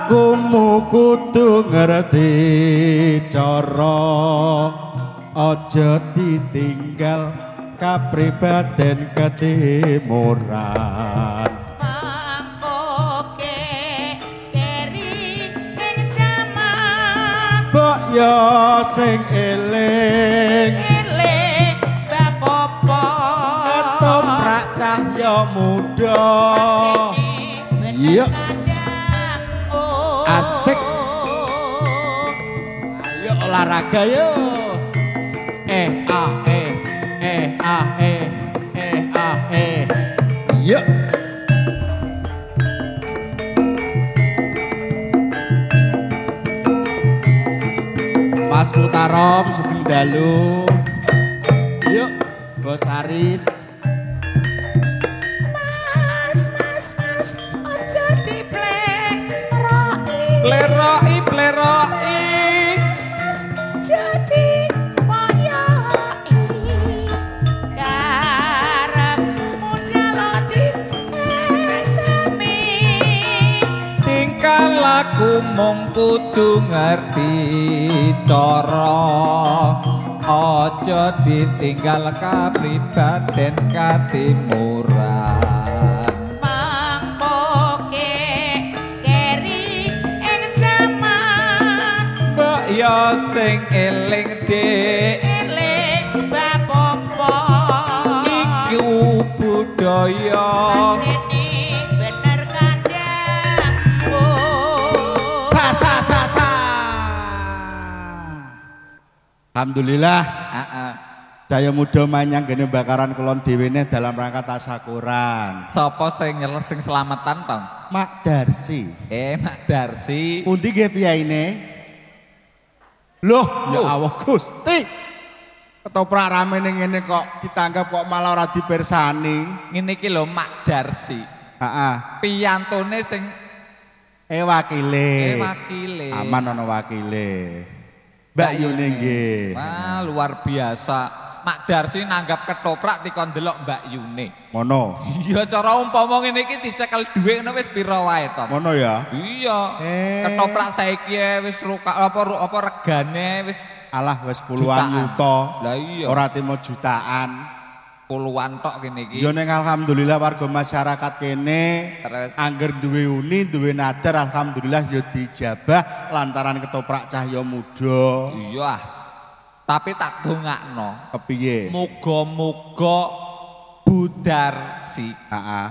Lakumu kudu ngerti cara aja ditinggal kapribaden ketimuran. Mangkoke keri ing jaman Mbok yo sing eling eling bapopo ketoprak cahya muda. Iya asik. Ayo olahraga yo. Yuk. Mas Mutarom sugeng dalu. Yuk, Bos Aris. Mas aja dipleroi Pleroi Mas jadi moyoi karepmu jaloti esemi tingkah laku mung kudu ngerti cara aja ditinggal kapribaden katimuran. mangkoke keri ing jaman Mbok yo sing eling dik eling bapopo iku budaya Anjene bener kandangku Sa. Alhamdulillah. Cahya muda manyang gene bakaran kulon dhewene dalam rangka tasakuran. Sapa sing sing selamatan tong? Mak Darsi. Mak Darsi. Pundi nggih piyaine? Loh, ya Allah Gusti. Ketoprak rame ning ngene kok ditanggap kok malah ora dipirsani. Ngene iki lho Mak Darsi. Heeh. Piyantone sing wakile. Wakile. Aman ana wakile. Mbak Yune nggih. Wah, luar biasa. Mak Darsi nanggap ketoprak dikon delok Mbak Yune. Ngono. Iya cara umpama ngene iki dicekel dhuwit ngono wis pira wae to. Ngono ya. Iya. Ketoprak saiki wis apa regane wis alah wis puluhan juta. Lah iya. Ora timo jutaan. Puluhan tok kene iki. Ya ning alhamdulillah warga masyarakat kene angger duwe uni, duwe nadar alhamdulillah ya dijabah lantaran ketoprak cahya muda. Iya. Tapi tak dongakno. Kepiye? Muga-muga budar si. Heeh.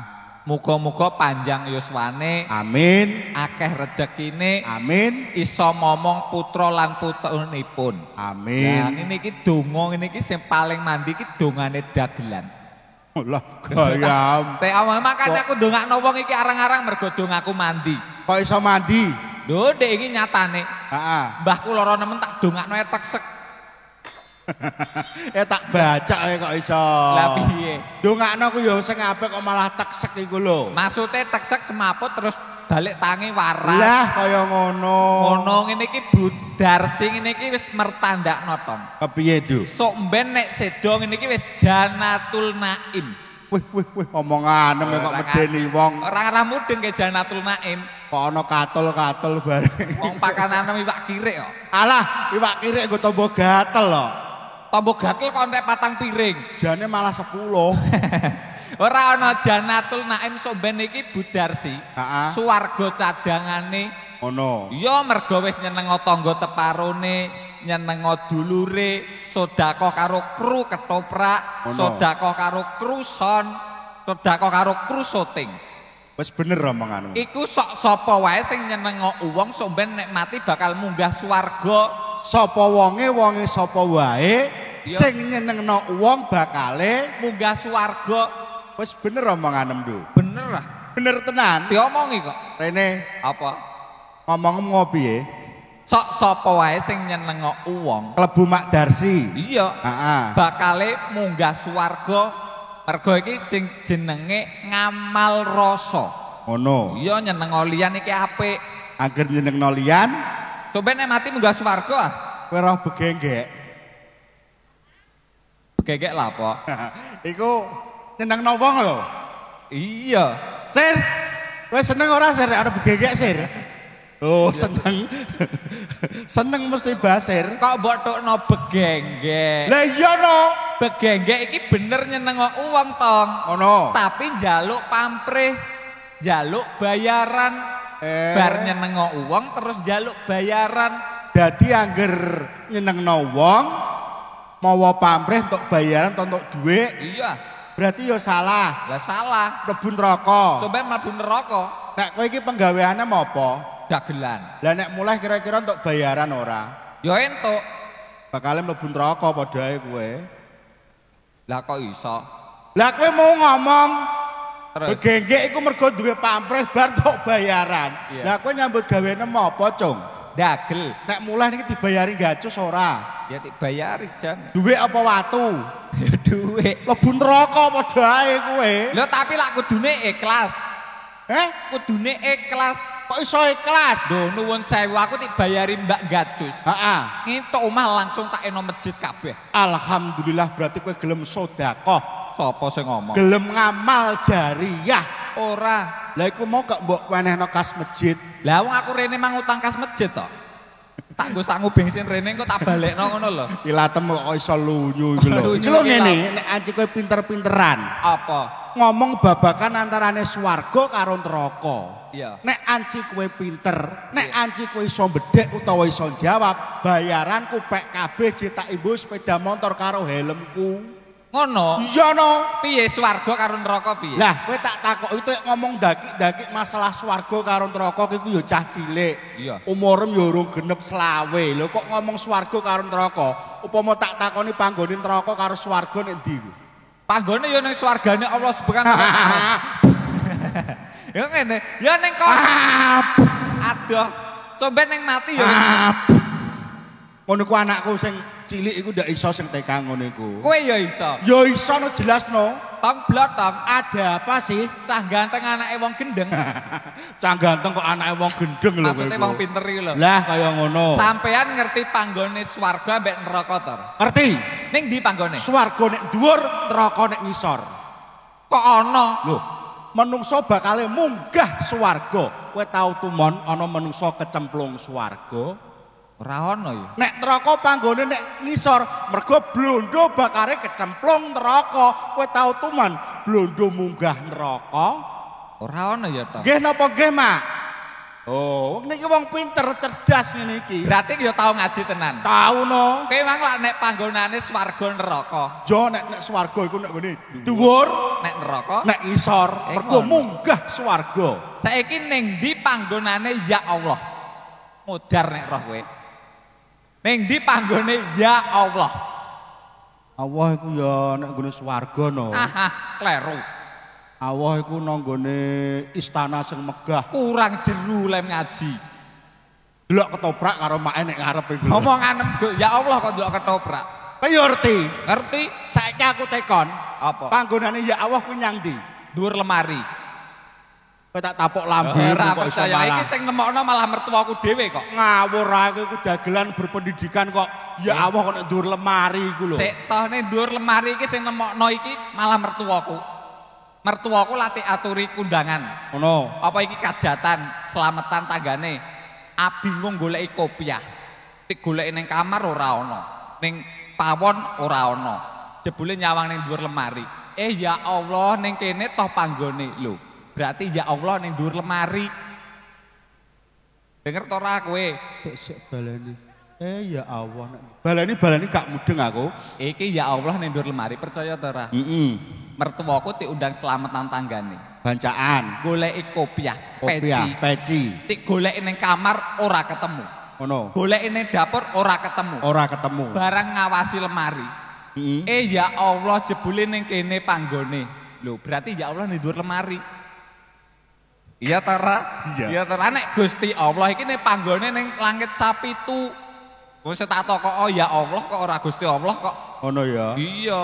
Muga-muga panjang yuswane. Amin. Akeh rezekine. Amin. Iso momong putra lan putranipun. Amin. Nah, ngene iki donga ngene iki sing paling mandi iki dongane dagelan. Lah gayam. Teh awak makane aku ndongakno wong iki arang-arang mergo dongaku mandi. Kok iso mandi? Lho, Dek iki nyatane. Heeh. Mbahku lara nemen tak dongakno teksek. Tak baca kok iso. Lah piye? Dongakno ku ya sing apik kok malah teksek iku lho. Maksude teksek semaput terus balik tangi waras. Lah kaya ngono. Ngono ngene iki budar sing ngene iki wis mertandakno Tom. Kepiye, Du? Sok mben nek sedo ngene iki wis Janatul Naim. Wih, omonganem kok medeni wong. Ora arah mudeng ke Janatul Naim. Kok ana katul-katul bareng. Wong pakanan iwak kirik kok. Alah, iwak kirik nggo tombo gatel lho. Tombo gatel kok entek patang piring. Jane malah 10. Ora ana Janatul Naim sok ben iki budarsi. Heeh. Suwarga cadangane. Ngono. Iya mergo wis nyenengo tangga teparone, nyenengo dulure, sedekah karo kru ketoprak, sedekah karo kruson, sedekah karo kru syuting. Wis bener omonganmu. Iku sok sapa wae sing nyenengo wong sok ben nek mati bakal munggah swarga. Sapa wonge sapa wae sing nyenengno wong bakale munggah swarga. Wis bener omonganem, Du. Bener lah. Bener tenan. Diomongi kok. Rene Apa? ngomong piye? Sok sapa wae sing nyenengo wong Klebu Mak Darsi. iya Heeh. bakale munggah swarga mergo iki sing jenenge ngamal rasa. Ngono. Iya nyenengo liyan iki apik. Angger nyenengno liyan Coba nek mati munggah swarga ah. kowe ora begenggek. Begegek lah apa? Iku nyenengno wong lho. Iya. Sir, kowe seneng ora sir nek ana begenggek sir? Oh, seneng. Seneng mesti Basir. Kok mbok tokno begengge. Lah iya no. Begengge iki bener nyenengo uang tong. Ono. Tapi njaluk pamrih, njaluk bayaran. Bar nyenengo uang terus njaluk bayaran. Dadi angger nyenengno wong mawa pamrih untuk bayaran atau untuk duit. Iya. Berarti ya salah. Lah salah. Mlebu neraka. Sampai mlebu neraka. Nek kowe iki penggaweane apa? Dagelan. Lah nek mulai kira-kira untuk bayaran ora? Ya entuk. Bakal mlebu neraka padha ae kowe. Lah kok iso? Lah kowe mau ngomong Terus begenggek iku mergo duwe pamrih bar untuk bayaran. Iya. Lah kowe nyambut gawene apa, Cung? dagel. Nek mulai niki dibayari gacus ora? Ya dibayari jan. Duwe apa watu? Ya duit. Mlebu neraka padha ae kowe. Lho tapi lak kudune ikhlas. Kudune ikhlas. Kok iso ikhlas? Lho nuwun sewu aku dibayari Mbak Gacus. Heeh. Ngintuk omah langsung tak eno masjid kabeh. Alhamdulillah berarti kowe gelem sedekah. Sapa sing ngomong? Gelem ngamal jariyah. Ora. Lah iku mau gak mbok wenehno kas masjid. Lah wong aku rene mang utang kas masjid to. Tak nggo sangu bensin rene engko tak balekno ngono lho. Ilatem kok iso lunyu iki lho. Lunyu Iki lho iki ngene, lho. nek anci kowe pinter-pinteran. Apa? Ngomong babakan antarane swarga karo neraka. Iya. Nek anci kowe pinter, nek anci kowe iso bedhek utawa iso jawab, bayaranku pek kabeh cetak ibu sepeda motor karo helmku. Ngono. Iya no. Piye swarga karo neraka piye? Lah kowe tak takok itu ngomong daki-daki masalah swarga karo neraka iku ya cah cilik. Iya. Umurem ya urung genep 20. Lho kok ngomong swarga karo neraka? Upama tak takoni panggone neraka karo swarga nek ndi? Panggone ya ning swargane Allah Subhanahu wa taala. Ya ngene, ya ning kono. Aduh. Sampe ning mati ya. Ngono ku anakku sing cilik iku ndak iso sing TK ngono iku. Kowe ya iso. Ya iso no jelas no. Tong blotong. Ada apa sih? Cah ganteng anake wong gendeng. Cah ganteng kok anake wong gendeng lho. Maksudnya wong pinter iki lho. Lah kaya ngono. Sampean ngerti panggone swarga mbek neraka to? Ngerti? Ning ndi panggone? Swarga nek dhuwur, neraka nek ngisor. Kok ana? Lho, menungso bakale munggah swarga. Kowe tau tumon ana menungso kecemplung swarga? Ora ana ya. Nek neraka panggone nek ngisor, mergo blondo bakare kecemplung neraka. Kowe tau tumon blondo munggah neraka? Ora ana ya to. Nggih napa nggih, Mak? Oh, niki wong pinter, cerdas ngene iki. Berarti ya tau ngaji tenan. Tau no. Kowe mang lak nek panggonane swarga neraka. Jo nek swarga iku nek ngene dhuwur, Nek neraka nek ngisor, mergo ngono. munggah swarga. Saiki ning ndi panggonane ya Allah? Modar nek roh kowe. Ning ndi panggone ya Allah? Allah iku ya nek nggone swarga no. Kleru. Allah iku nang nggone istana sing megah. Kurang jeru lem ngaji. Delok ketoprak karo make nek ngarep iku. Ngomongan ya Allah kok delok ketoprak. Kowe yo ngerti? Ngerti? Saiki aku tekon, Apa? panggonane ya Allah kuwi nyang ndi? Dhuwur lemari. Kowe tak tapuk lambe Ora kok iso percaya iki malah. sing nemokno malah mertuaku dhewe kok. Ngawur ae kowe dagelan berpendidikan kok ya Allah kok nek dhuwur lemari iku lho. Sik toh ning dhuwur lemari iki sing nemokno iki malah mertuaku. Mertuaku latih aturi kundangan. Ngono. Apa iki kajatan, selametan tanggane. Bingung goleki kopiah. Tik goleki ning kamar ora ana. Ning pawon ora ana. Jebule nyawang ning dhuwur lemari. Ya Allah ning kene toh panggone. Lho, berarti ya Allah ning dhuwur lemari. Denger to ora kowe? Sik baleni. Ya Allah. Baleni gak mudeng aku. Iki ya Allah ning dhuwur lemari, percaya to ora? Mertuaku diundang selamatan tanggane. Bancaan. Goleki kopiah, Peci. Tik goleki ning kamar ora ketemu. Ngono. Goleki ning dapur ora ketemu. Ora ketemu. Barang ngawasi lemari. Ya Allah jebule ning kene panggone. Lho, berarti ya Allah ning dhuwur lemari. Iya ta ora? Iya ta ora nek Gusti Allah iki ning panggone ning langit sapitu. Wis tak takok ya Allah kok ora Gusti Allah kok. Ngono ya. Iya.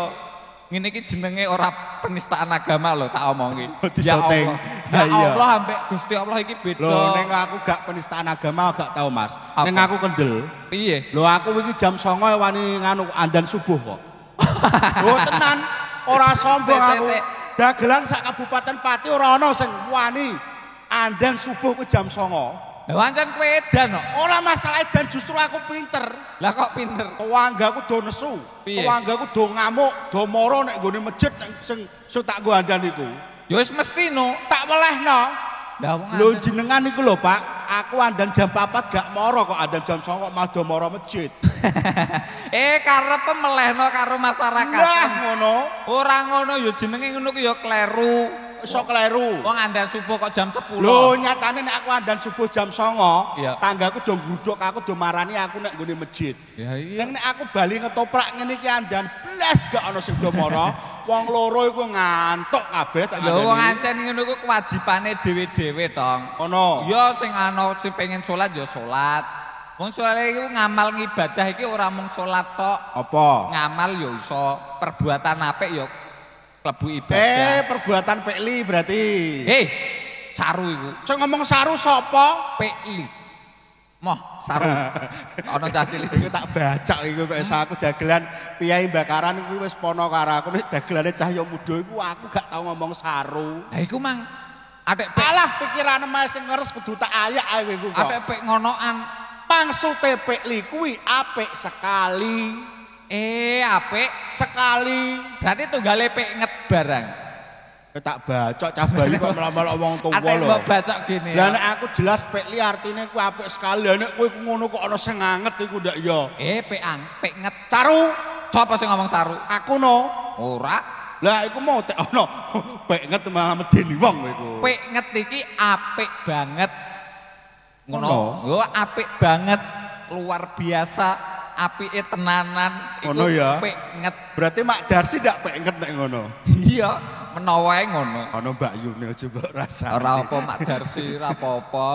Ngene iki jenenge ora penistaan agama lho tak omongi. Disoteng. Ya Iya. Allah ambek Gusti Allah iki beda. Lho ning aku gak penistaan agama gak tau Mas. Apa? Ning aku kendel. Piye? Lho aku iki jam 09.00 wani nganu andan subuh kok. Lho tenan ora sombong aku. Sik. Dagelan sak Kabupaten Pati ora ana sing wani andan subuh ku jam 09.00. Lah pancen kowe edan kok. Ora masalah edan, justru aku pinter. Lah kok pinter. Tuanggaku do nesu. Piye? Tuanggaku do ngamuk, do mara nek nggone masjid sing tak nggo andan iku. Ya wis mesti no. Tak welehno. Lah wong Lho jenengan iku lho Pak, aku andan jam 4 gak mara kok andan jam 9 kok malah do mara masjid. Karep melehno karo masyarakat. Lah ngono. Ora ngono ya jenenge ngono ku ya kleru. Iso kleru. Wong andan subuh kok jam 10. Lho nyatane nek aku andan subuh jam 9, Iya. tanggaku do ngruduk aku do marani aku nek nggone masjid. Ya iya. Nek aku bali ngetoprak ngene iki andan blas gak ana sing do mara. Wong loro iku ngantuk kabeh tak Lho wong kandhani. ancen ngono ku kewajibane dhewe-dhewe tong. Ono. Ya sing ana sing pengen salat ya salat. Wong salat iku ngamal ngibadah iki ora mung salat tok. Apa? Ngamal ya iso perbuatan apik ya klebu ibadah. Perbuatan pekli berarti. Saru iku. Sing ngomong saru sapa? Pekli. Moh, saru. Ana cah cilik. Iku tak bacak iku kok aku dagelan piyai bakaran kuwi wis pono karo aku nek dagelane Cahya Muda iku aku gak tau ngomong saru. Lah iku mang atek pek Alah pikirane mae sing ngeres kudu tak ayak ae iku kok. atek pek ngonoan. Pangsuté pekli kuwi apik sekali. Apik. Sekali. Berarti tunggale pek nget barang. Tak bacok cah bayi kok malah wong tuwa Atek lho. mbok bacok gini. Lah nek aku jelas pekli artine kuwi apik sekali. Lah nek kowe ngono kok ana sing nganget iku ndak ya. Pek nget. Caru. Sapa sing ngomong saru? Aku no. Ora. Lah iku mau tek ana pek nget malah medeni wong iku. Pek nget iki apik banget. Ngono. Ngono. Yo apik banget. Luar biasa. Apike tenanan iku Ngono ya. pek nget. Berarti Mak Darsi ndak pek nget nek ngono. Iya, menawa ae ngono. Ana Mbak Yune aja mbok rasane. Ora apa Mak Darsi, ora apa-apa.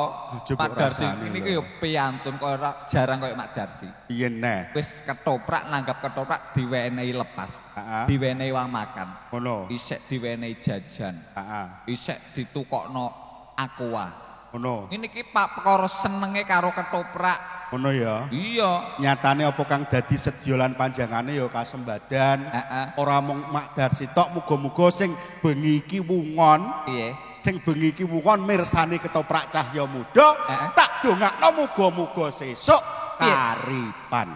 Coba Mak Darsi rasane ini lho. ku yo piantun kok ora jarang koyo Mak Darsi. Piye neh? Wis ketoprak nanggap ketoprak diwenehi lepas. Heeh. Diwenehi uang makan. Ngono. Isek diwenehi jajan. Heeh. Isek ditukokno aqua. Ngono. Ini ki Pak perkara senenge karo ketoprak. Ngono ya. Iya. Nyatane apa kang dadi sedyolan panjangane ya kasembadan. Heeh. Ora mung Mak Darsi tok, muga-muga sing bengi iki wungon, Piye? sing bengi iki wungon mirsani ketoprak Cahya Muda, Heeh. tak dongakno muga-muga sesuk Piye? karipan.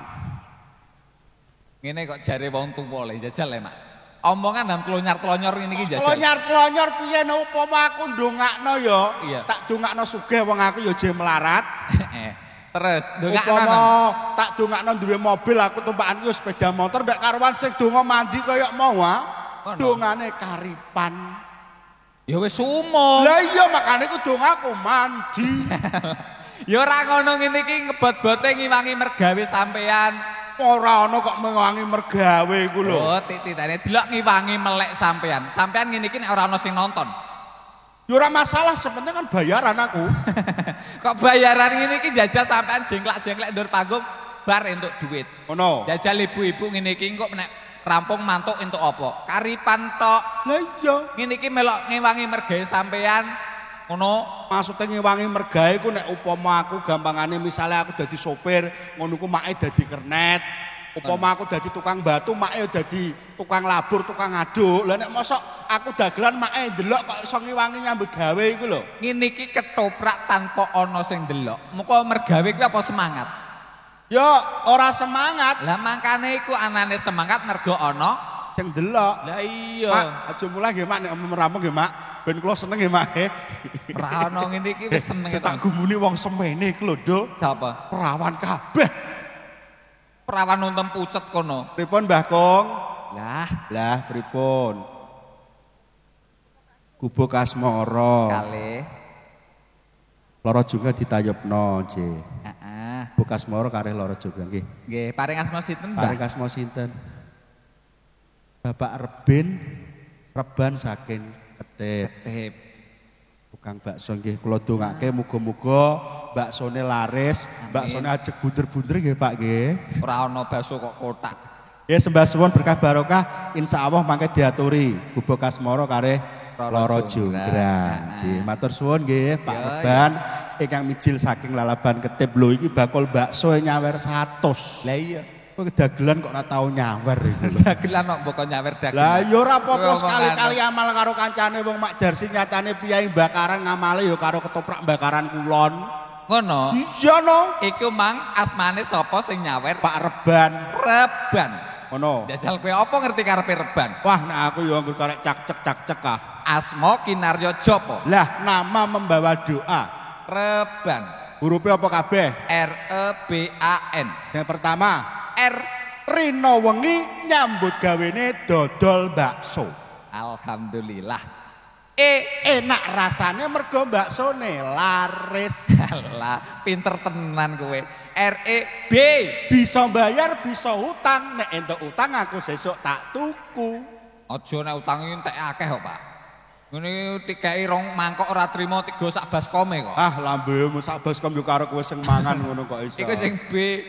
Ngene kok jare wong tuwa le jajal le Mak. Omongan dan telonyar-telonyor ini ki jajal. Klonyor-klonyor piye no upama aku ndongakno ya, Iya. tak dongakno sugih wong aku ya je melarat. Terus ndongakno. Upama tak dongakno duwe mobil aku tumpakan ku sepeda motor ndak karuan sing donga mandi kaya mau ah. Ngono. Dongane karipan. Ya wis umum. Lah iya makane ku dongaku mandi. Ya ora ngono ngene iki ngebot-bote ngiwangi mergawe sampean. Ora ana kok mengangi mergawe iku lho. Oh, tititane delok ngiwangi melek sampean. Sampean ngene iki nek ora ana sing nonton. Ya ora masalah, sepenting kan bayaran aku. Kok bayaran ngene iki jajal sampean jengklak-jengklek ndur panggung bar entuk duit. Ngono. Jajal ibu-ibu ngene iki kok nek rampung mantuk entuk apa? Karipan tok. Lah iya. Ngene iki melok ngewangi mergawe sampean. Ngono. Maksudnya ngewangi mergawe ku nek upama aku gampangane misalnya aku dadi sopir, ngono ku make dadi kernet. Upama aku dadi tukang batu, make dadi tukang labur, tukang ngaduk. Lah nek mosok aku dagelan make ndelok kok iso ngewangi nyambut gawe iku lho. Ngene iki ketoprak tanpa ana sing delok. Muga mergawe kuwi apa semangat? Ya ora semangat Lah mangkane iku anane semangat mergo ana. sing ndelok. Lah iya. Mak, aja mulai nggih Mak nek merampung nggih Mak. Ben kula seneng nggih Mak. Ora ana ngene iki wis seneng. Sing tak gumuni wong semene iku lho, Nduk. Sapa? Perawan kabeh. Perawan nuntem pucet kono. Pripun Mbah Kong? Lah, Pripun? Gubuk Asmara. kalih. Loro juga ditayepno, J. Heeh. Gubuk Asmara kareh loro juga nggih. Nggih, paring asma sinten, Paring Mbah? asma sinten? Bapak Reban saking Ketip. Tip. Tukang bakso nggih kula dongake muga-muga baksone laris, baksone ajeg bunder-bunder nggih Pak nggih. Ora ana bakso kok kotak. Ya sembah suwun berkah barokah insyaallah mangke diaturi Gubuk Asmara kareh Loro Jonggrang. Nggih, matur suwun nggih Pak Ya, Reban ingkang mijil saking Lalaban Ketip lho iki bakul bakso nyawer 100. Lah iya. Kok dagelan kok ora tau nyawer iku lho. Dagelan kok mbok nyawer dagelan. Lah ya ora apa-apa Ngomong sekali-kali amal karo kancane wong Mak Darsi nyatane piyai bakaran ngamale ya karo ketoprak bakaran kulon. Ngono. Iya no. Iku mang asmane sapa sing nyawer? Pak Reban. Reban. Ngono. Jajal kowe apa ngerti karepe Reban? Wah, nah aku yo anggur karek cak-cek ah. Asma kinarya japa? Lah, nama membawa doa. Reban. Hurufnya apa kabeh? R E B A N. Yang pertama, R. Rino wengi nyambut gawene dodol bakso. Alhamdulillah. Enak rasanya mergo baksone laris. Alah, pinter tenan kowe. R E B. Bisa bayar, bisa utang. Nek entuk utang aku sesuk tak tuku. Aja nek utang entek akeh kok, Pak. Ngene tikeki rong mangkok ora trimo 3 sak baskome kok. Ah, lambemu sak baskom yo karo kowe sing mangan ngono kok iso. Iku sing B.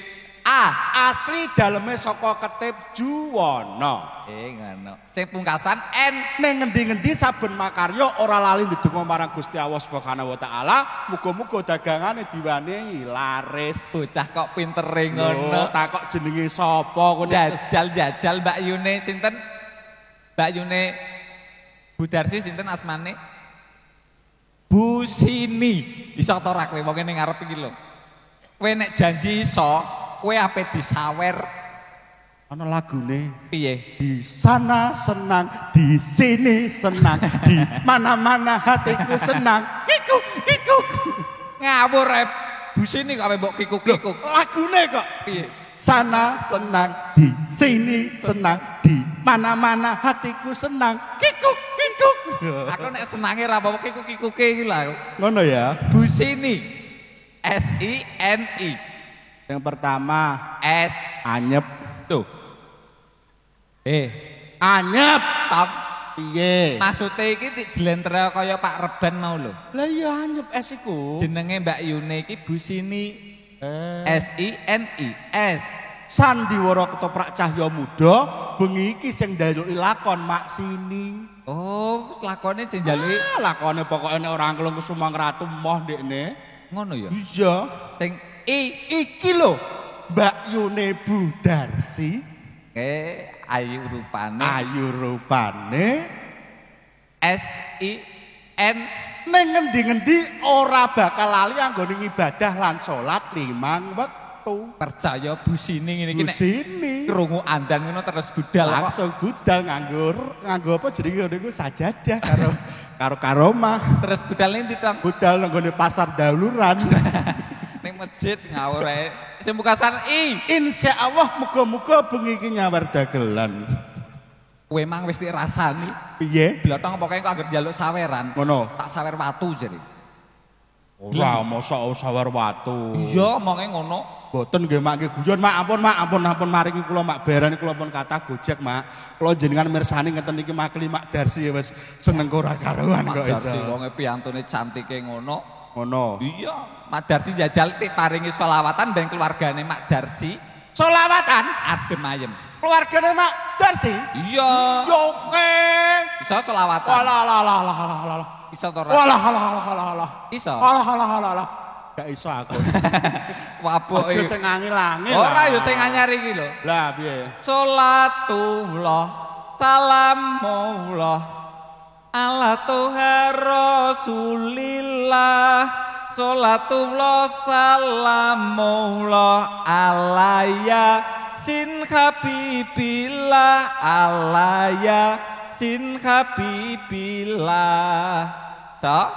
A. Asli daleme saka Ketip Juwana. Ngono. Sing pungkasan N. Ning ngendi-ngendi saben makarya ora lali ndedonga marang Gusti Allah Subhanahu wa taala, muga-muga dagangane diwenehi laris. Bocah kok pintere ngono. Takok jenenge sapa kowe? Jajal Mbak Yune sinten? Mbak Yune Budarsi sinten asmane? Bu Sini. Iso ta ora kowe wong ning ngarep iki lho. Kowe nek janji iso, kowe ape disawer. Ana lagune. Piye? Di sana senang, di sini senang, di mana-mana hatiku senang. Kikuk, kikuk. Ngawur rep. Bu Sini kok ape mbok kikuk-kikuk. Lagune kok. Piye? Sana senang, di sini senang, di mana-mana hatiku senang. Kikuk, kikuk. Aku nek senange ra apa kikuk-kikuke iki lho. Ngono ya. Bu Sini. S I N I. Yang pertama, S. anyep. Tuh. Anyep. Top. Piye? Maksude iki dijlentre kaya Pak Reban mau lho. Lah iya anyep es iku. Jenenge Mbak Yune iki Bu Sini. S I N I. S. Sandiwara ketoprak cahya muda, bengi iki sing ndaluki lakon Mak Sini. Oh, lakone sing njaluki. Lakone pokoke nek ora angklung Kusumang Ratu moh ndekne. Ngono ya. Iya. Sing I. Iki lho, Mbak Yune Budarsi. Ayu rupane. Ayu rupane. S I N. Ning ngendi-ngendi ora bakal lali anggone ibadah lan salat 5 wektu. Percaya Bu Sini ngene iki Bu nek Sini krungu andan ngono terus budal kok. langsung budal nganggo apa jenenge niku sajadah karo karomah. Terus budal endi tong? Budal nggone pasar daluran. Ning masjid ngawur ae. Sing pungkasan I. Insyaallah muga-muga bengi iki nyawar dagelan. Kowe mang wis dirasani. Piye? Blotong pokoke kok anggere njaluk saweran. Ngono. Tak sawer watu jare. Ora mosok sawar watu. Iya, omonge ngono. Boten nggih Mak nggih guyon Mak ampun maringi kula Mak berani kula pun kathah Gojek Mak. Kula jenengan mirsani ngeten iki Makli Mak Darsi ya wis seneng ora karuan kok iso. Darsi wonge piyantune cantike ngono. Ngono. Iya, Mak Darsi jajal paringi selawatan ben keluargane Mak Darsi Solawatan adem ayem. keluargane Mak Darsi. Iya. Oke. Iso selawatan. Walah. Iso to ora? Walah. Iso. Walah. Gak iso aku. Wabuk Aja iki. sing ngangil-angil. Ora ya sing anyar iki lho. Lah piye? Salatullah salamullah ala toha rasulillah. Salatullah salamullah alaya sin habibillah alaya sin habibillah. Hah?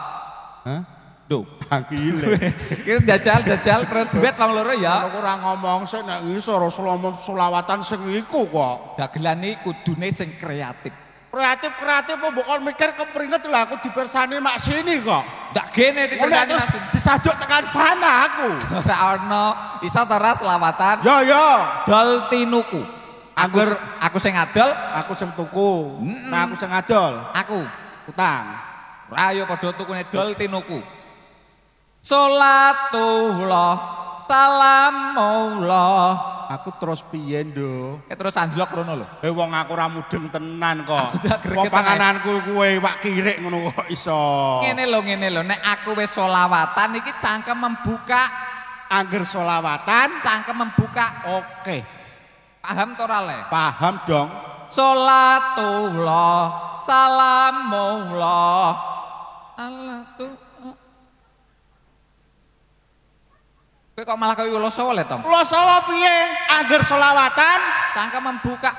Duh, Angile. iki jajal terus duet wong loro ya. Aku ora ngomong sik nek ngisor selawatan sing iku kok. Dagelan iki kudune sing kreatif. Kreatif apa mbok kon mikir kepringet lho aku dipersani Mak Sini kok. Ndak gene Ora terus disajuk tekan sana aku. ora ono. Iso ta ora selawatan? Ya. Dol tinuku. Aku sing adol, Aku sing tuku. Nah aku sing adol. aku. Utang. Ora ayo padha tukune dol tinuku. Salatullah salamullah. Aku terus piye ndo? Terus anjlok rono lho. Wong aku ora mudeng tenan kok. Aku tak greget Wong pangananku kuwe wak kirik ngono kok iso. Ngene lho, nek aku wis selawatan iki cangkem membuka. Angger selawatan, Cangkem membuka. oke. Paham to ora le? Paham dong. Salatullah salamullah. Allah tuh. Kowe kok malah kaya Ulosowo le, Tong? Ulosowo piye? Angger selawatan, Cangkem membuka.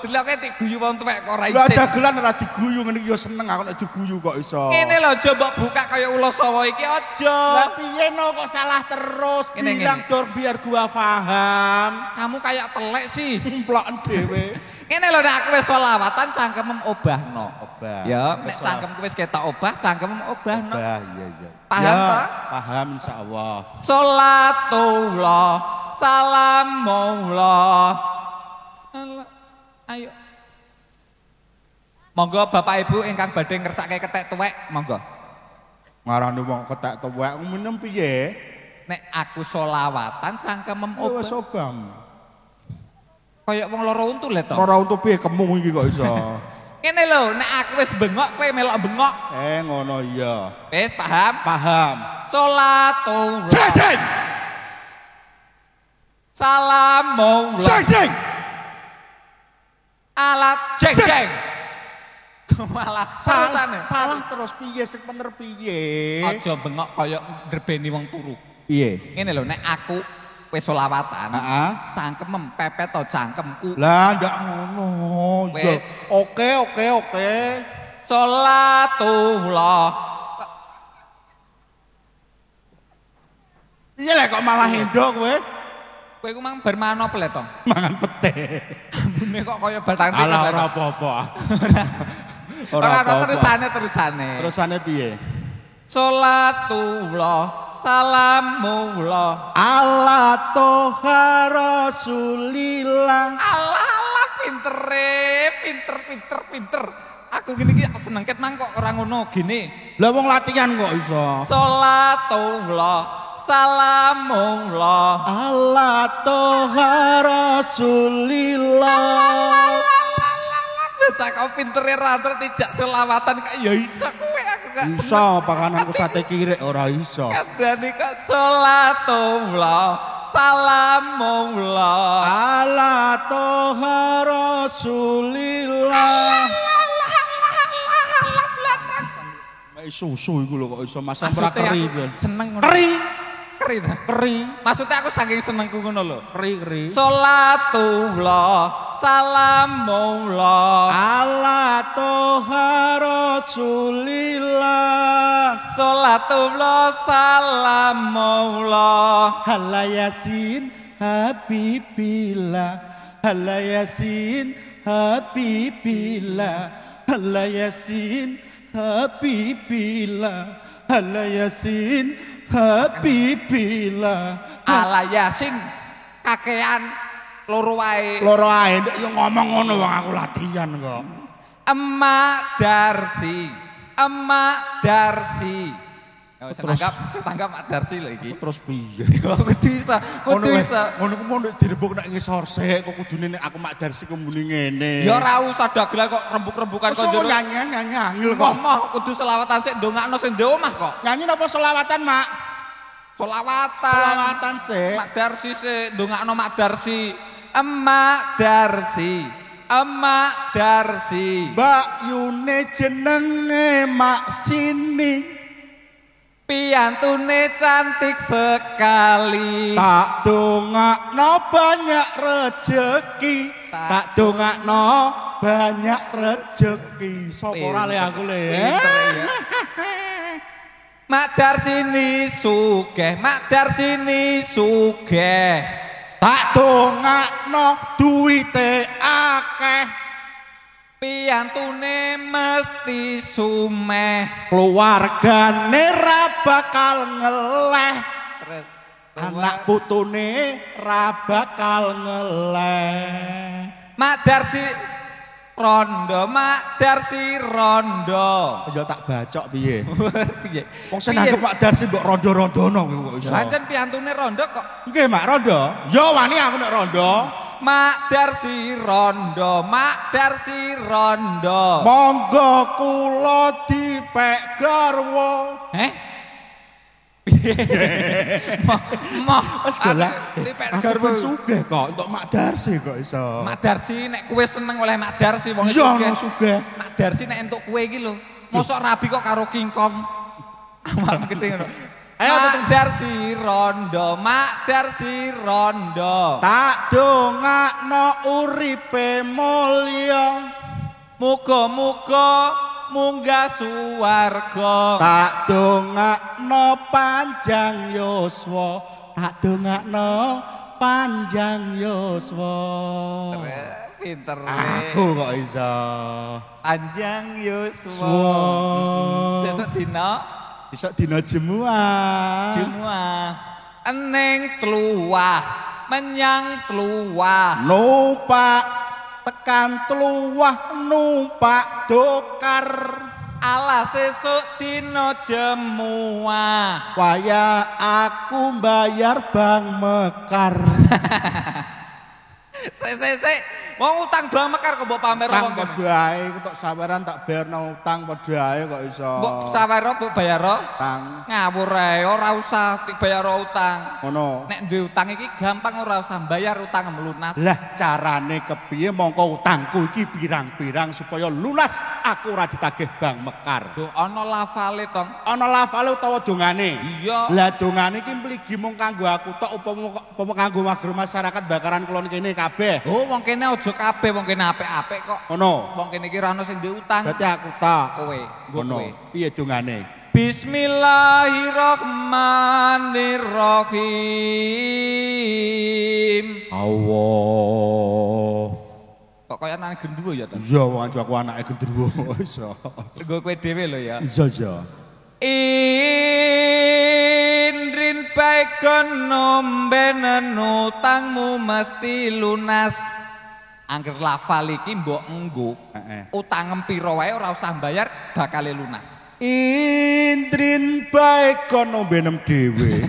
Delok tik guyu wong tuwek kok ora Lah isin. dagelan ora diguyu ngene iki ya seneng aku nek diguyu kok iso. Ngene lho aja mbok buka kaya Ulosowo iki aja. Lah piye no kok salah terus Ngene, bilang ngene. dor biar gua paham. Kamu kayak telek sih. Imploken dhewe. Ngene lho nek aku wis selawatan cangkemem obahno. Obah. Ya, nek Wis cangkemku wis ketok obah, cangkemem obahno. Obah, iya iya. Paham Ya, ta? Paham insyaallah. Salatullah, salamullah. Ayo. Monggo Bapak Ibu ingkang badhe ngersake kethek tuwek, monggo. Ngarani wong ketek tuwek menem piye? Nek aku selawatan cangkemem Ya obah. wis obang. Kayak wong loro untu le to. Ora untuk piye kemung iki kok iso. Ngene lho, nek aku wis bengok kowe melok bengok. Ngono iya. Wis paham? Paham. Salatullah. Jeng! Salamullah. Jeng! Alat jeng-jeng. Malah terusane. Salah terus piye sing bener piye? Aja bengok kaya ngrebeni wong turu. Piye? Ngene lho nek aku wis selawatan, Heeh. cangkemem pepet to cangkemku. Lah ndak ngono. Wis. Oke. Salatullah. Iya lah kok malah endo kowe. Kowe ku mang bermano apa le tong? Mangan pete. Ambune kok kaya batang Alah ora apa-apa. Ora terusane. Terusane piye? Salatullah, salamullah. Allah toha Rasulillah. Alah pinter. Aku gini iki seneng ket nang kok ora ngono gini. Lah wong latihan kok iso. Salatullah, salamullah. Allah toha Rasulillah. Cakap pintere rantur tidak selawatan kok ya iso kowe aku gak Iso pakananku sate kirek ora iso. Kadane kok salatullah, salamullah. Allah toha Rasulillah. Mek susu iku lho kok iso masang ora Maksudnya keri. aku seneng ngono. Keri, Keri ta? keri, Maksudnya aku saking senengku ngono lho. keri. Salatullah, salamullah. Allah toha Rasulillah. Salatullah, salamullah. Hala Yasin Habibillah. Hala Yasin Habibillah. Hala Yasin Habibillah. Hala Yasin Habibillah. Ala Yasin kakean loro wae. Loro ae ndek yo ngomong ngono wong aku latihan kok. Emak Darsi. Wis tanggap Mak Darsi lho iki. Terus piye? Kudu bisa. Ngono ku mau direbuk nek ngisor sik kok kudune nek aku Mak Darsi kemuni ngene. Ya ora usah dagelan kok rembuk-rembukan kok Kok njero. nyanyi angel kok. Moh kudu selawatan sik ndongakno sing ndek omah kok. Nyanyi napa selawatan, Mak? Selawatan. Selawatan sik. Mak Darsi sik ndongakno Mak Darsi. Emak Darsi. Mbak Yune jenenge Mak Sini. Piantune cantik sekali. Tak dongakno banyak rejeki. Tak dongakno banyak rejeki. Sopo ora le aku le. Pinter ya. Mak Darsini sugih. Tak dongakno duwite akeh. Piantune mesti sumeh. Keluargane ra bakal ngeleh. Anak putune ra bakal ngeleh. Mak Darsi rondo. Ya tak bacok piye? Piye? Wong seneng Pak Darsi mbok rondo-rondono kok iso. Pancen piantune rondo kok. Nggih, Mak, rondo. Ya wani aku nek rondo. Mak Darsi rondo. Monggo kula dipek garwa. Wes golek. Dipek Aku garwa. pun sugih kok untuk Mak Darsi kok iso. Mak Darsi nek kowe seneng oleh Mak Darsi wong Iya, sugih. sugih. Mak Darsi nek entuk kowe iki lho. Mosok rabi kok karo King Kong. Awak gede ngono. Ayo, Makdar si rondo, makdar si rondo. Tak dongakno uripe mulya. Muga-muga munggah suwarga. Tak dongakno panjang yuswa. Tak dongakno panjang yuswa. Pinter. Aku kok iso. Panjang yuswa. Swa. Sesuk dina Besok dina Jumat. Jumat. Eneng tluwah menyang tluwah. Numpak tekan tluwah numpak dokar. Alah sesuk dina jemuah. Waya aku bayar Bang Mekar. Sik. Wong utang Bang Mekar kok mbok pamer Utang wong kene. padha ae tok saweran tak bayarno utang padha ae kok iso. Mbok sawero mbok bayar Utang ngawur ae ora usah dibayar utang. ngono. Nek duwe utang iki gampang ora usah bayar utang lunas. Lah carane kepiye mongko utangku iki pirang-pirang supaya lunas aku ora ditagih Bang Mekar. Lho ana lafale tong. Ana lafale utawa dongane? Iya. Lah dongane iki mligi mung kanggo aku tok upama kanggo magro masyarakat bakaran kulon kene kabeh. Oh wong kene aja kabeh wong kene apik-apik kok. Ngono. Wong kene iki ora ono sing duwe utang. Berarti aku tok. Kowe, nggo Ngono. kowe. Piye dongane? Bismillahirrahmanirrahim. Allah. Kok kaya nang gendruwo ya to? Iya wong aku anake gendruwo iso. Nggo kowe dhewe lho ya. Iya. Indrin baikon nombenen utangmu mesti lunas. Angger lafal iki mbok enggo Heeh. utang pira wae ora usah bayar bakal lunas. Indrin bae kono benem dhewe.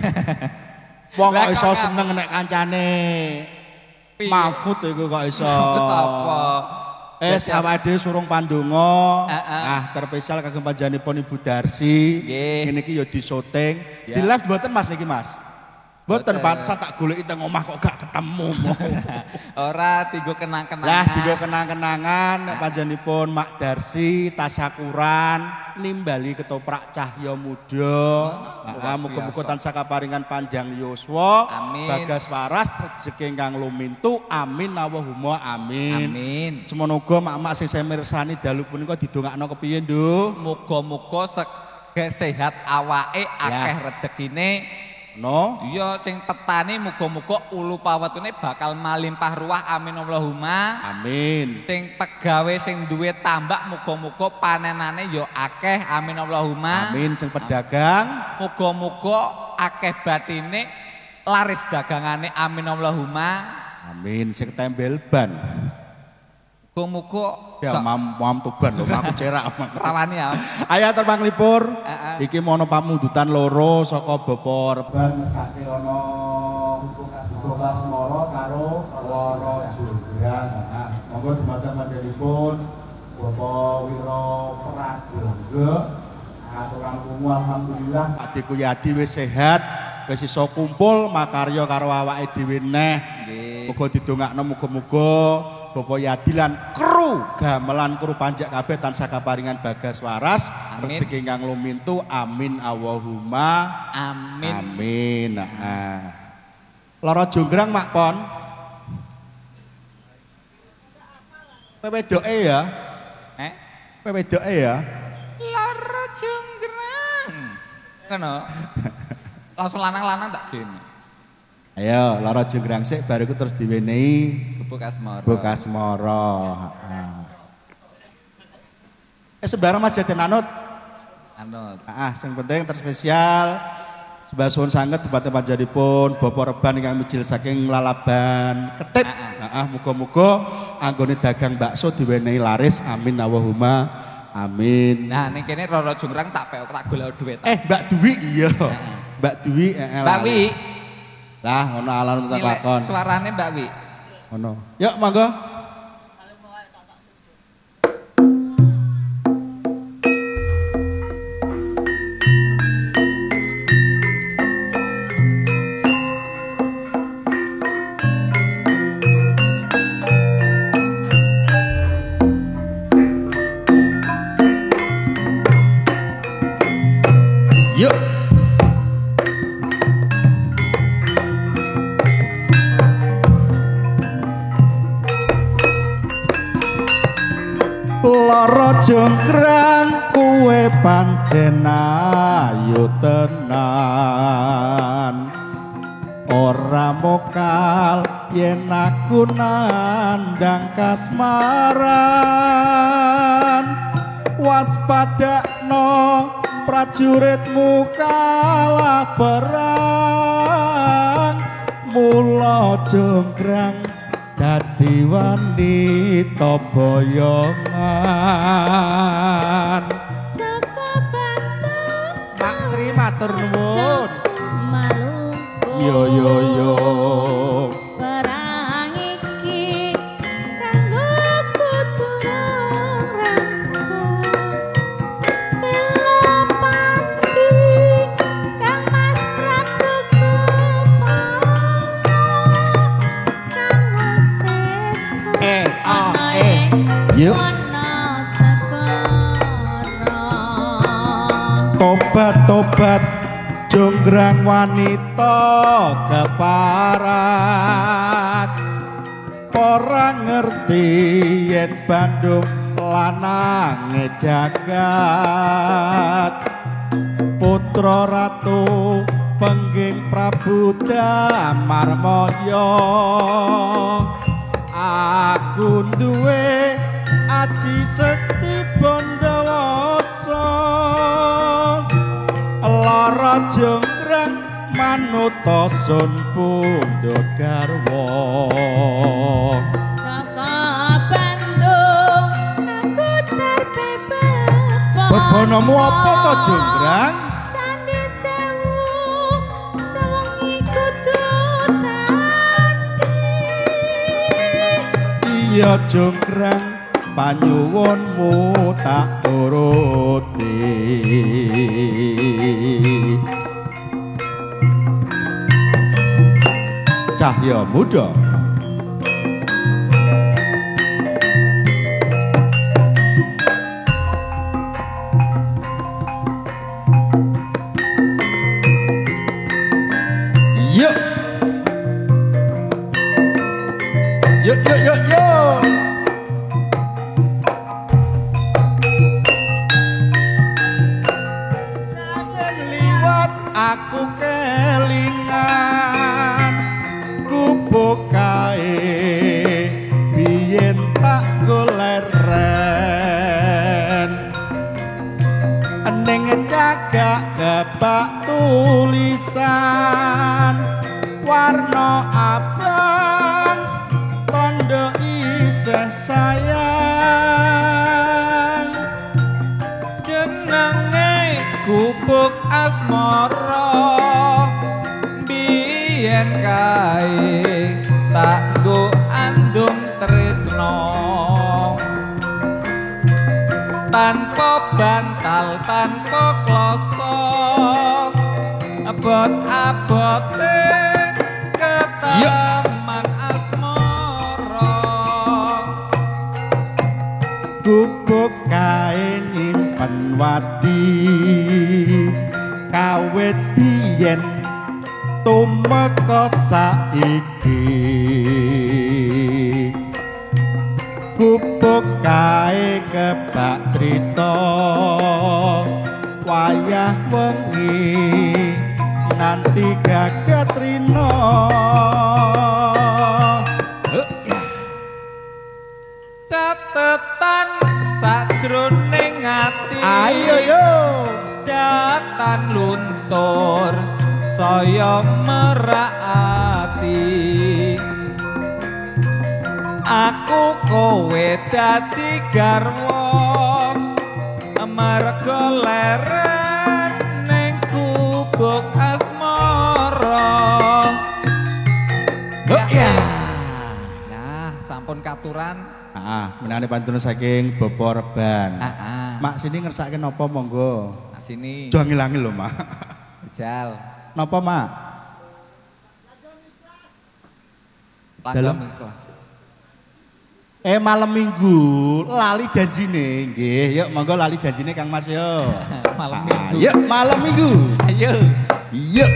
Wong Lah, kok iso kok seneng nek kancane Piye? Mahfud iku kok iso. Betapa? Awake dhewe surung pandonga. Heeh. Ah, terspesial kagem panjenenganipun Ibu Darsi. Nggih. Ngene iki ya disyuting. Ya. Di live mboten Mas niki Mas? Mboten Mboten. pantesan tak goleki teng omah kok gak ketemu. Ora dienggo kenang-kenangan. Lah dienggo kenang-kenangan nek panjenenganipun Mak Darsi tasyakuran nimbali ketoprak cahya muda. Heeh, muga-muga tansah kaparingan panjang yuswa. Amin. Bagas waras rezeki ingkang lumintu. Amin Allahumma amin. Amin. Semono uga mak-mak sing saya mirsani dalu punika didongakno kepiye, Nduk? Muga-muga sehat awake akeh rezekine. No. Iya sing petani muga-muga ulu pawetune bakal malimpah ruah amin Allahumma. Amin. Sing pegawe sing duwe tambak muga-muga panenane ya akeh amin Allahumma. Amin sing pedagang. Muga-muga akeh batine laris dagangane amin Allahumma. Amin sing tembel ban. Muga-muga Ya mam tuban lho aku cerak. rawani ya. Ayo terbang lipur. Heeh. Iki mono pamundutan loro saka Bapa Reban mesake ana Bukas Moro karo Loro Jonggrang. Nah, monggo dumateng panjenenganipun Bapak Wiro Pradoga. Aturan kumu alhamdulillah adikku Yadi wis sehat, wis iso kumpul makarya karo awake dhewe neh. Nggih. Muga didongakno muga-muga Bapak Yadi lan kru gamelan kru panjak kabeh tansah kaparingan bagas waras, Amin. rezeki ingkang lumintu. Amin Allahumma Amin. amin. Nah. Loro Jonggrang Mak Pon. Wedoke ya. Wedoke ya. Loro Jonggrang. Ngono. Langsung lanang-lanang tak gini. Ayo Loro Jonggrang sik bariku terus diwenehi Bekas Moro. Bekas Moro. Sembarang Mas Jaden Anut. Anut. Sing penting terspesial sebagai suwun sanget dumateng panjenenganipun Bapak Reban ingkang mijil saking Lalaban Ketip. Muga-muga anggone dagang bakso diwenehi laris. Amin Allahumma amin. Nah ning kene Loro Jonggrang tak peok tak golek dhuwit. Mbak Dwi iya. Mbak Dwi Mbak Wi. Lah ono alon tak Nilai lakon. suarane Mbak Wi. Ono. Yuk monggo. Yuk. Lara jonggrang kuwe pancen ayu tenan ora mokal yen aku nandang kasmaran waspadakno prajuritmu kalah perang mula jonggrang dadi wanita boyongan Saka Bandung Mak Sri matur nuwun Malungkung yo yo yo perang iki kanggo kuturung rampung bela pati kang Mas Prabu Gopalo kang waseta yuk ana segara tobat-tobat jonggrang wanita keparat ora ngerti yen Bandung lanange jagat putra ratu pengging Prabu Damarmaya aku duwe aji sekti Bandawasa lara jonggrang manuta sun pundhut garwa Saka Bandung aku terbebas bebonomu apa to jonggrang Candi Sewu sewengi kudu dadi iya jonggrang panyuwunmu tak turuti Cahya Muda yuk yuk yuk yuk yuk liwat aku kelingan gubuk kae biyen tak goleren ning cagak kebak tulisan warna abang tondo isih sayang jenenge gubuk asmara biyen kae tak go andung tresno tanpa bantal tanpa kloso abot-abote ketaman asmara gubuk kae nyimpen wadi kawit biyen tumeka saiki gubuk kae kebak crita wayah wengi nganti gagat rina catetan sajroning ati ayo yo datan luntur saya merati aku kowe dadi garwa amarga leren ning gubuk asmara ya nah sampun katuran menane pantun saking Bapak Reban Mak sini ngersake napa monggo nah sini aja ngilangi lho Mak jal napa Mak langgam ikhlas malam minggu lali janjine nggih yuk monggo lali janjine Kang Mas yo malam minggu yuk malam minggu ayo yuk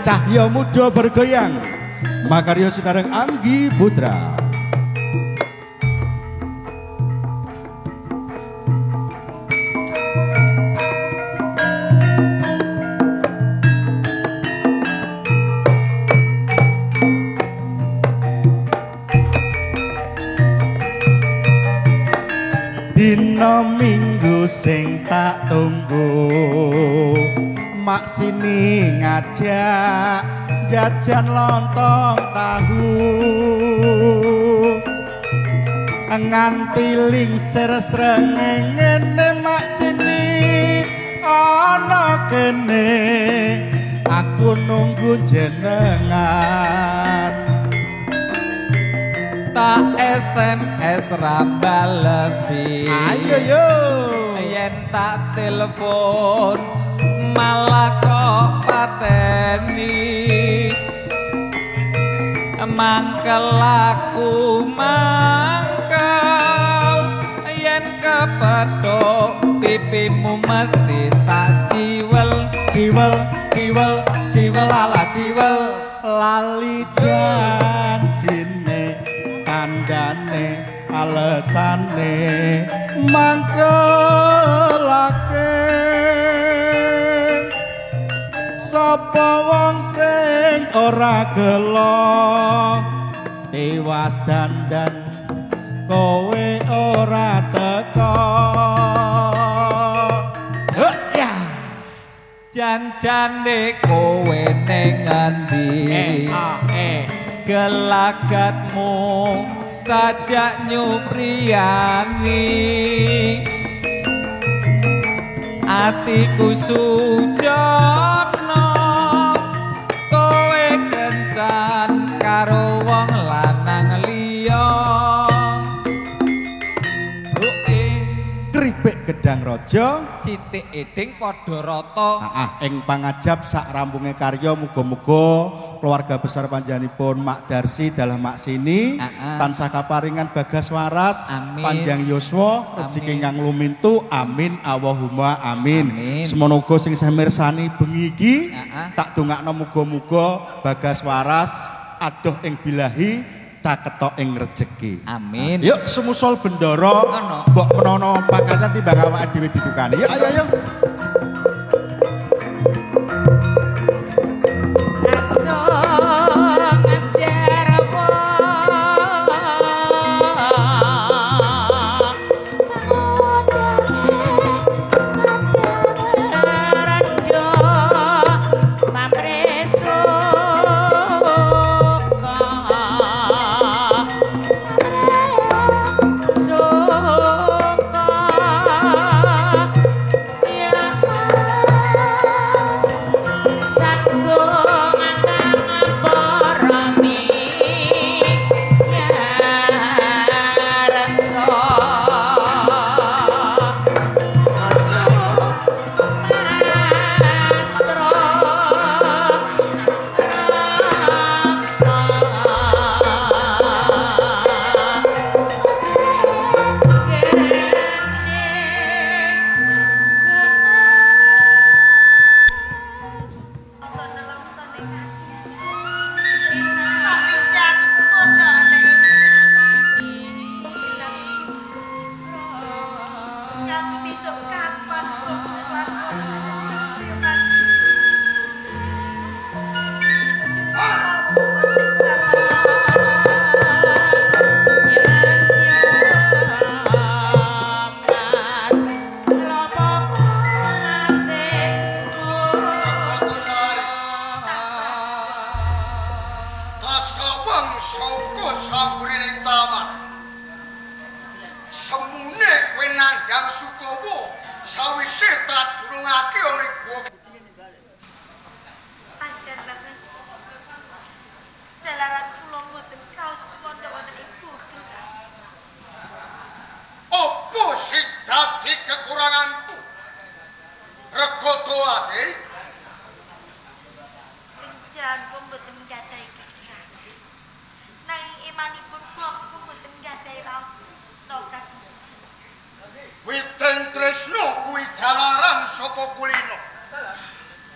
Cahya muda bergoyang. Makarya Sinareng Anggi Putra. Dina minggu sing tak tunggu mak sini ngajak jajan lontong tahu nganti lingsir srengenge mak sini ana kene aku nunggu jenengan tak SMS rambalesi ayo yo yen tak telepon malah kok pateni mangkel aku mangkel yen kepethuk pipimu mesti tak ciwel ciwel ciwel ciwel ala ciwel lali janjine tandane alesane mangkelake sapa wong sing ora gelo tewas dandan kowe ora teko ya jan-jane kowe ning endi gelagatmu sajak nyupriyani atiku sujono kowe kencan karo wong lanang liya kripik gedang raja sithik eding padha rata ing pangajab sak rampunge karya muga-muga keluarga besar panjenenganipun Mak Darsi dalam Mak Sini tansah kaparingan bagas waras panjang yuswa rezeki kang lumintu amin Allahumma amin semono uga sing samirsani bengi iki tak dongakno muga-muga bagas waras adoh ing bilahi caketok ing rejeki amin yuk semusol bendoro mbok menono pakatan timbang awake dhewe ditukani yuk ayo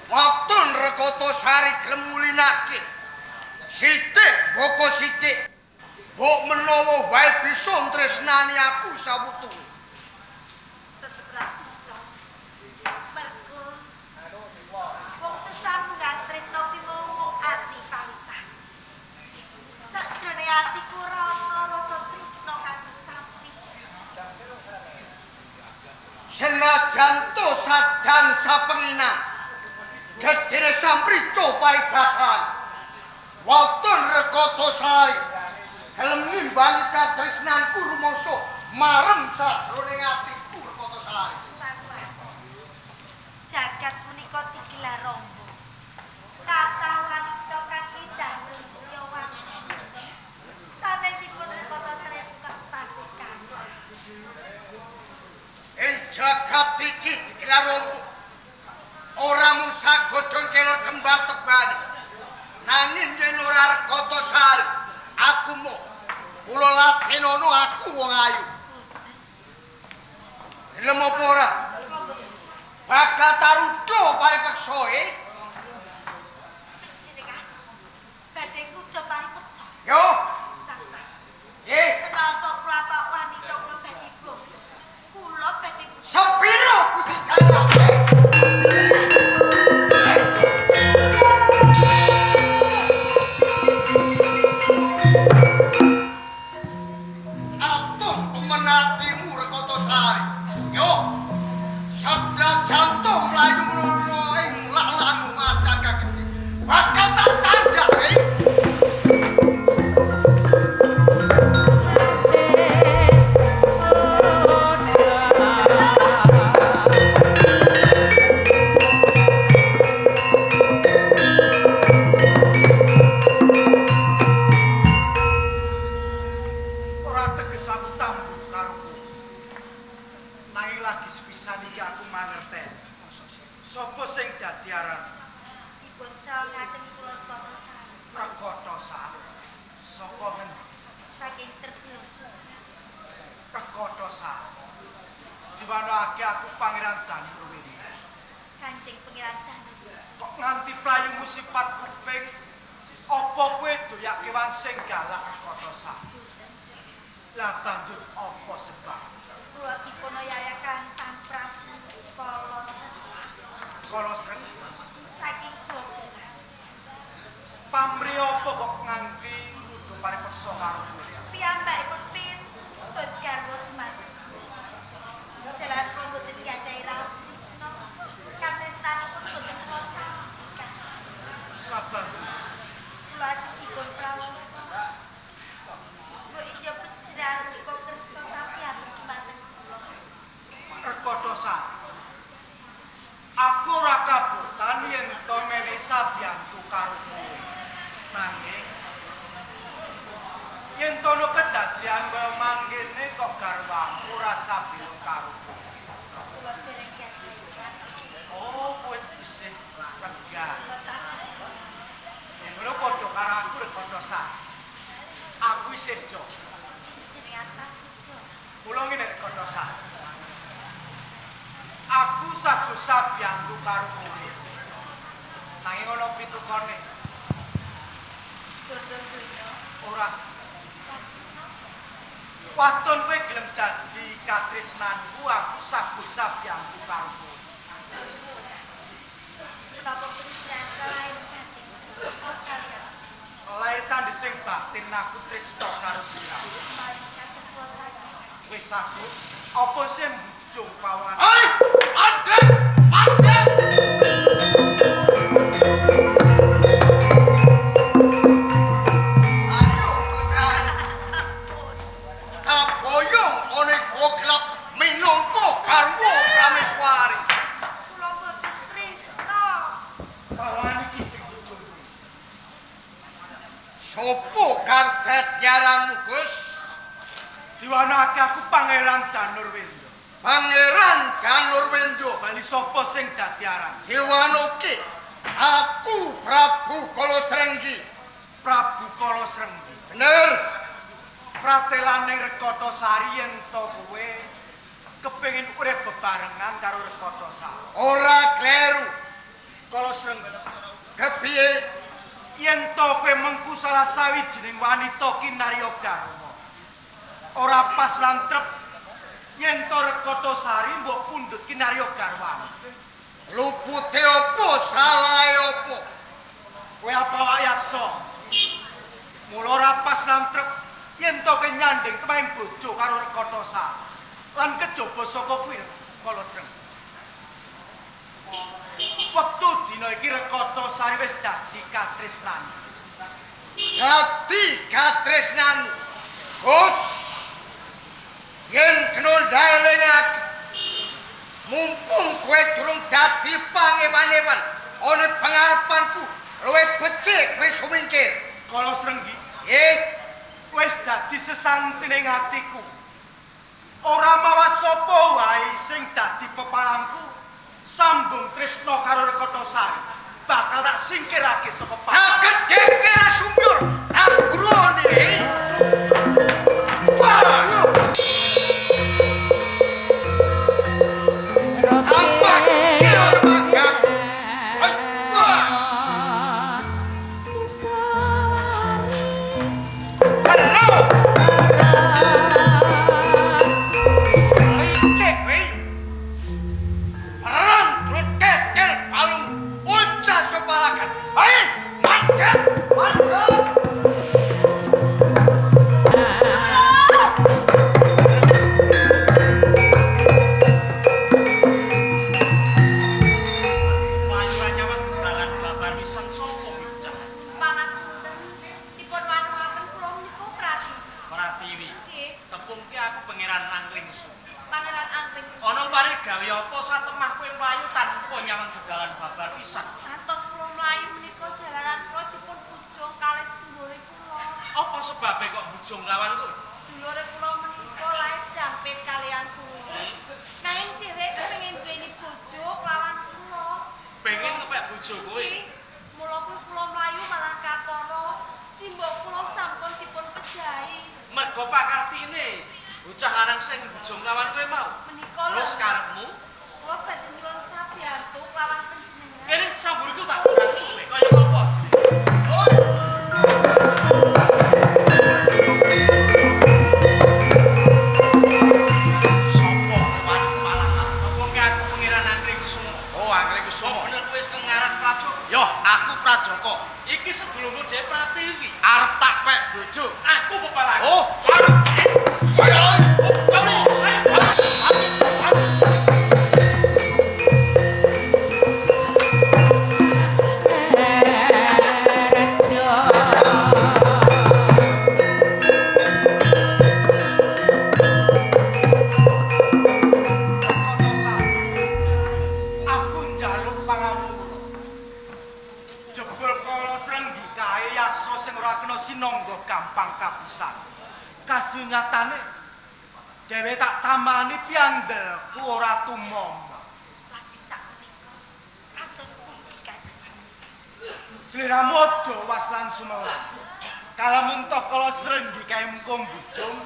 Watun Rekoto Sari gelem ngulinake. Sithik boko sithik. Mbok menawa wae bisa tresnani aku sawutu. Tetep ra bisa. Mergo wong sesambungan tresno ki mung ati palitah. Sakjroning atiku ora ana rasa tresno kanggo sapi. Senajan to sadang sapengina. Gedhe samprico paribasan. Watun Rekoto Sari gelem ngimbangi katresnanku rumangsa marem sajroning atiku Rekoto Sari. Jagat punika tigelar rombo. Kathah wanita kang indah Sulistya wangi. Sanesipun Rekoto Sari kertas ikan. Ing jagat iki tigelar rombo. Ora musa godhong kelor kembar tebani. Nanging yen ora Rekoto Sari, aku mau kula latenono aku wong ayu. Gelem apa ora? Bakal tarudo paripeksae. Jenengan badhe kudu paripeksa. Yo, Nggih. Senasa kelapa wanita kula badhe bong. Kula badhe sepiro budi kandhane? Atus temenatimu Rekoto Sari. Yo, sadra jantung mlayu menawa ing lalanmu macan kageti. Bakal tak tandhake. Ora teges aku tambut karo kowe. Nanging lagi sepisan iki aku mangerteni. Sapa sing dadi aran dipun sawangaken kula Rekoto Sari. Rekoto Sari? Sapa ngendi? Saking terbiasa. Rekoto Sari. Diwanakake aku Pangeran Danurwini. Kanjeng Pangeran Danu. Kok nganti playumu sifat kuping? Apa kowe doyak kewan sing galak Rekoto Sari? Lah banjur apa sebab? Kula dipun yayakan Sang Prabu Kolosren saking Bogor. pamrih apa kok nganti nuduh paripeksa karo kowe? Piyambakipun pintut garwa dumateng. Jalan kula boten gadhahi raos tresna. Katestanipun boten kula tampi. Sabanjur Kula dipun prawosa. Kula ijo pejran kok kersa sapiatur dumateng kula. Rekoto Sari. Aku ora kabotan yen to meni sabiyanku karo kowe. Nanging yen tono kedadian kaya mangkene kok garwamu ora sabila karo kowe. Kula dereng gadhahi. Oh, kowe isih lega. Kula tasih. Yen ngono padha karo aku Rekoto Sari. Aku isih jo. Jenengan tasih. Mula ngene Rekoto Sari. Aku sagus sabiyanku karo kowe. Nanging ana pitukane. Dodo-dodo. Ora waton kowe gelem dadi katresnanku, aku sagus sabiyanku karo kowe. Menapa pejran kalahin batin. Lair tandesing batin aku tresna karo sira. Wis aku apa sing mbujung pawan? Hai, adek, adek. Ayo, Putra. Kaboyong oleh boglap minangka garwa Prameswari. Kula boten tresna. Pawan iki sing mbujung kowe. Sopo kang dadyaranmu, Gus? Diwanakake aku Pangeran Danurwendra. Pangeran Danurwendra. Bali sapa sing dadi aran? Dewanoke, aku Prabu Kalosrenggi. Prabu Kalosrenggi. Bener, Pratelaning Rekoto Sari yen to kowe kepengin urip bebarengan karo Rekoto Sari. ora kleru. Kala Srenggi. Kepiye? Yen to kowe mengku salah sawijining wanita kinarya garwa. Ora pas lan trep yen to Rekotosari mbok pundhut kinarya garwamu. Lupute apa salahe apa? Kowe apa wae yaksa? Mula ora pas lan trep yen to kowe nyanding kemaing bojo karo Rekotosari. Lan kejaba saka kuwi Kala Srenggi. Wektu dina iki Rekotosari wis dadi katresnan. Dadi katresnan. Gus. Yen knondal eling mumpung kowe durung dadi pangewan-ewan ana pangarepanku luwe becik wis sumingkir. Kala Srenggi, wis dadi sesantining atiku. Ora mawas sapa wae sing dadi pepalangku sambung tresna karo Rekotosari. Bakal tak singkirake saka Tak gedhe ra sumpur, tak grone. Sliramu aja was lan sumelang. Kalau mentok Kala Srenggi kae mungkung bujung,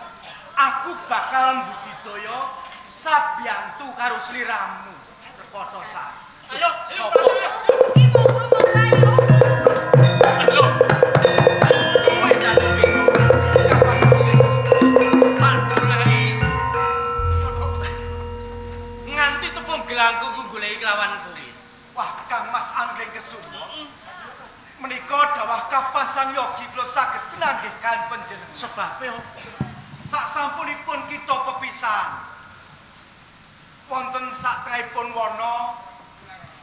aku bakal mbudidaya sabiyantu karo sliramu. Rekotosari. Ayo, sapa? Iki monggo mlayu. Lho. Kowe dalem iki. Tak goleki. Nganti tepung gelangku ku goleki kelawan kowe. Wah, Kang Mas Angling Kesumo. Menika dawah kapasan yogi kula saged pinanggihkan panjenengan. Sebabe opo? Sak sampunipun kita pepisahan. Wonten sakraipun wana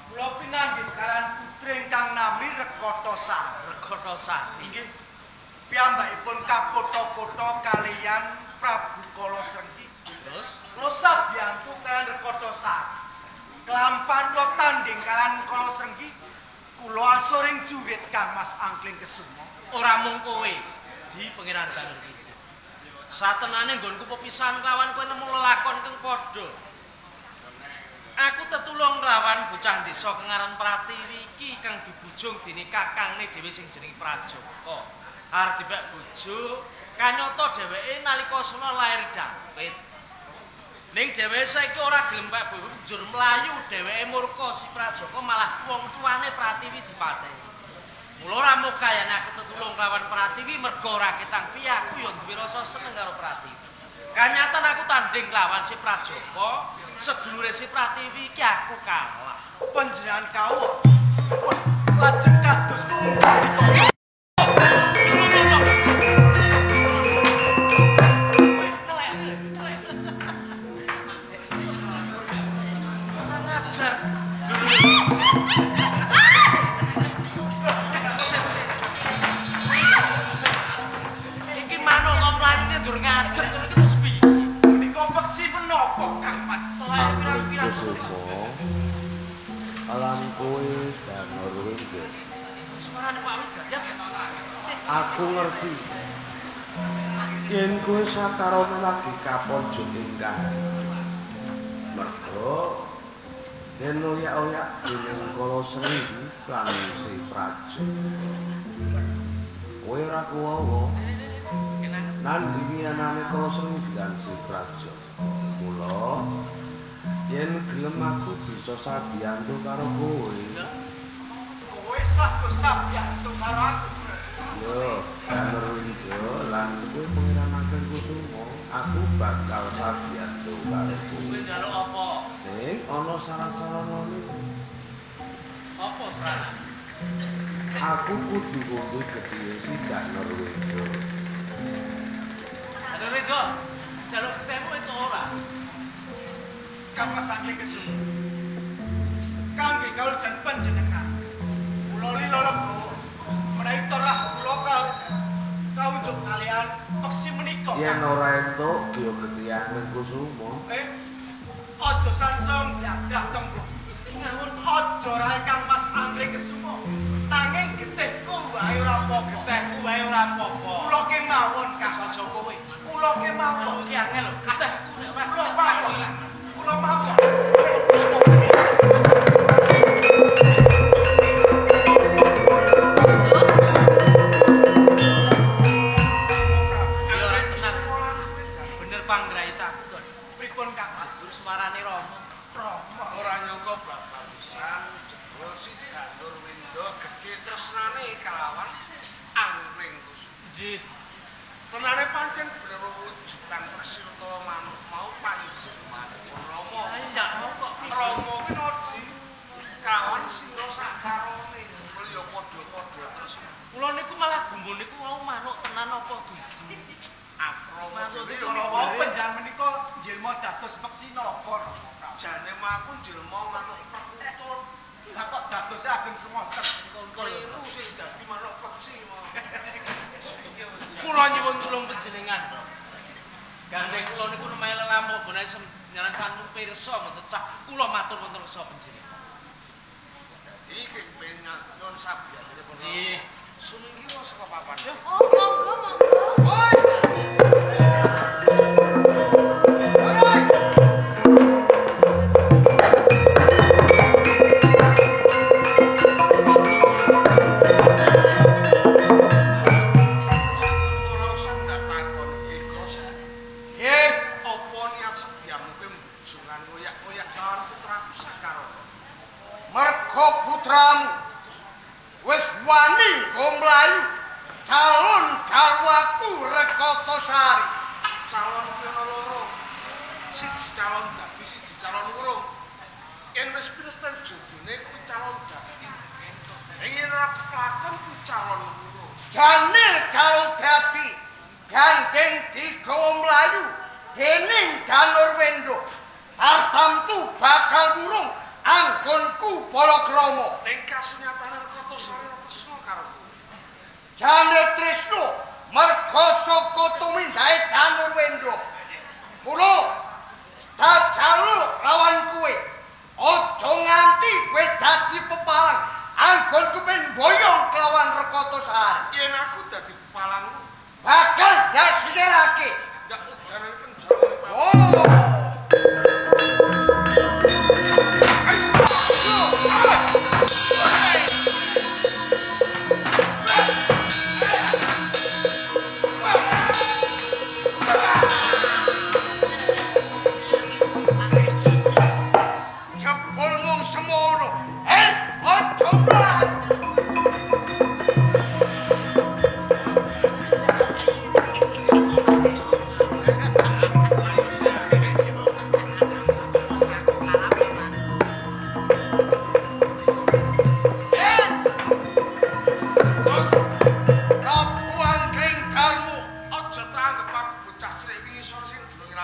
kula pinanggihkan putri ingkang nami Rekotosari. Rekotosari. Inggih. Piyambakipun kapotho-potho kaliyan Prabu Kala Srenggi. Terus Kula sabiyantu kaliyan Rekotosari. Kelampan kula tanding kaliyan Kala Srenggi. Kula asoring jurit Kang Mas Angling Kesumo. ora mung kowe di Pangeran Banur iki. Satenane nggonku pepisahan kelawan kowe nemu lelakon kang padha. Aku tetulung nglawan bocah desa kengaran Pratiwi iki kang dibujung dening kakangne dhewe sing jenenge Prajaka. Arep dibak bojo, kanyata dheweke nalika suna lair Dampit. Ning dheweke saiki ora gelem Pak Banjur mlayu dheweke murka si Prajaka malah wong tuane Pratiwi dipateni. Mula ora mokayane aku tetulung lawan Pratiwi merga ora ketang piye aku ya duwe rasa seneng karo Pratiwi. Kanyatan aku tanding lawan si Prajaka, sedulure si Pratiwi iki aku kalah. Panjenengan kawula. Wah, lajeng kados pundi? Iki manuk kok mlayune njur ngadeg ngono iki terus piye? Menika peksi menapa, Kang Mas? Telahe pirang-pirang. Kusumo alam kowe Danur Wendo. Suarane Pak Widayat. Aku ngerti yen kowe sakarone lagi kapojok ingkang mergo den oyak-oyak dening Kala Srenggi lan si Praja. Kowe ora kuwawa nandingi anane Kala Srenggi lan si Praja. Mula yen gelem aku bisa sabiyantu karo kowe. Kowe saged sabiyantu karo aku. Yo, Danur Wendo lan kowe pangeran Angger Kusumo, aku bakal sabiyantu karo kowe. Kowe njaluk apa? Ning ana syarat-syaratane. Apa syarat? Aku kudu ngombe gedhe si Danur Wendo. Ada Ridho, jaluk ketemu itu ora. Kang Mas Angling Kesum. Kangge kaulujan panjenengan. Kula lila legowo. Menawi torah kula kaunjuk kalian peksi menika. Yen ora entuk ya gedhean ning Kusumo. Aja sansong yadrah tembung. Ngawur Aja rae Kang Mas Angling Kesumo. Nanging getihku wae ora apa-apa. getehku wae ora apa-apa. Kula kemawon Kang Aja kowe. Kula kemawon. Iki angel lho, getehku nek ora Kula mawon. Kula mawon. Ya ora tenang. Bener panggraitaku to. Pripun Kang Mas? Suarane Rama. Rama. Ora nyangka bakal pisan jebul si Danur Wendo gedhe tresnane kalawan Angling Kusumo. Nggih. Tenane pancen bener wujudan persilta manuk mau panjenengan Rama. Ayo ya kok Rama kuwi nodi kawan sira sakarone. Kuwi ya padha-padha terus. kula niku malah gumun niku mau manuk tenan apa dudu. Akrama Manuk dhewe itu ora Kula wau panjenengan menika njilma dados peksi napa? jane maku njilma manuk perkutut. Lah kok dados ageng semonten. Keliru sing dadi manuk peksi mau. Kula nyuwun tulung panjenengan. Gandeng kula niku nemahe lelampah benahe nyaran sanun pirsa mboten sah. Kula matur wonten rasa panjenengan. Iki pengen nyun sabiyane pun. Nggih. Suminggi wong saka papan. Oh, monggo, monggo. Ora usah ndak takon ikhlas. Apa niat sediamu kuwi mbujungan ngoyak-ngoyak karo putraku Sakarana. Merga putramu wis wani go mlayu calon garwaku Rekotosari. Calon ki ana loro. Siji calon dadi, siji calon urung. Yen wis pinten jodone kuwi calon dadi. Yen ora kelakon kuwi calon urung. Jane calon dadi gandeng digawa mlayu dening Danur Wendo. Tartamtu bakal burung anggonku Balakrama. Ning kasunyatane Rekotosari tresna karo kowe. Jane tresna merga saka tumindahe Danur Wendo. Mula dajaluk lawan kowe. Aja nganti kowe dadi pepalang anggonku ben boyong kelawan Rekotosari. Yen aku dadi pepalangmu bakal dasirake ndak udanan penjara. Oh.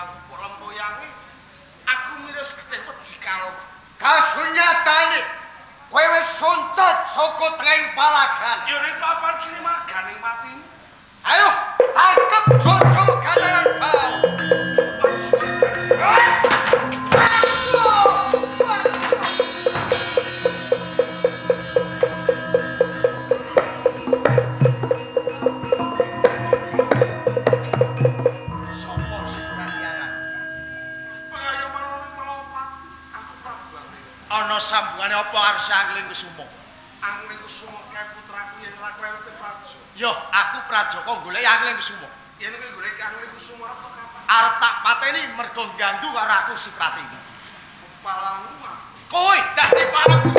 aku kok lempoyange. Aku miris getih wedi karo kasunyatane. Kowe wis suntet saka tenging palagan. Ya nek papan kene marganing matimu. Ayo, tangkep Jojo Gandaran Bau. Ana sambungane apa harus Angling Kusumo? Angling Kusumo kae putraku yen ora klewepe Praja. Yo, aku Prajaka golek Angling Kusumo. Yen kowe golek Angling Kusumo arep kapan? Arep tak pateni mergo ganggu karo aku si Pratiwi. Palamu. Kowe dadi palaku.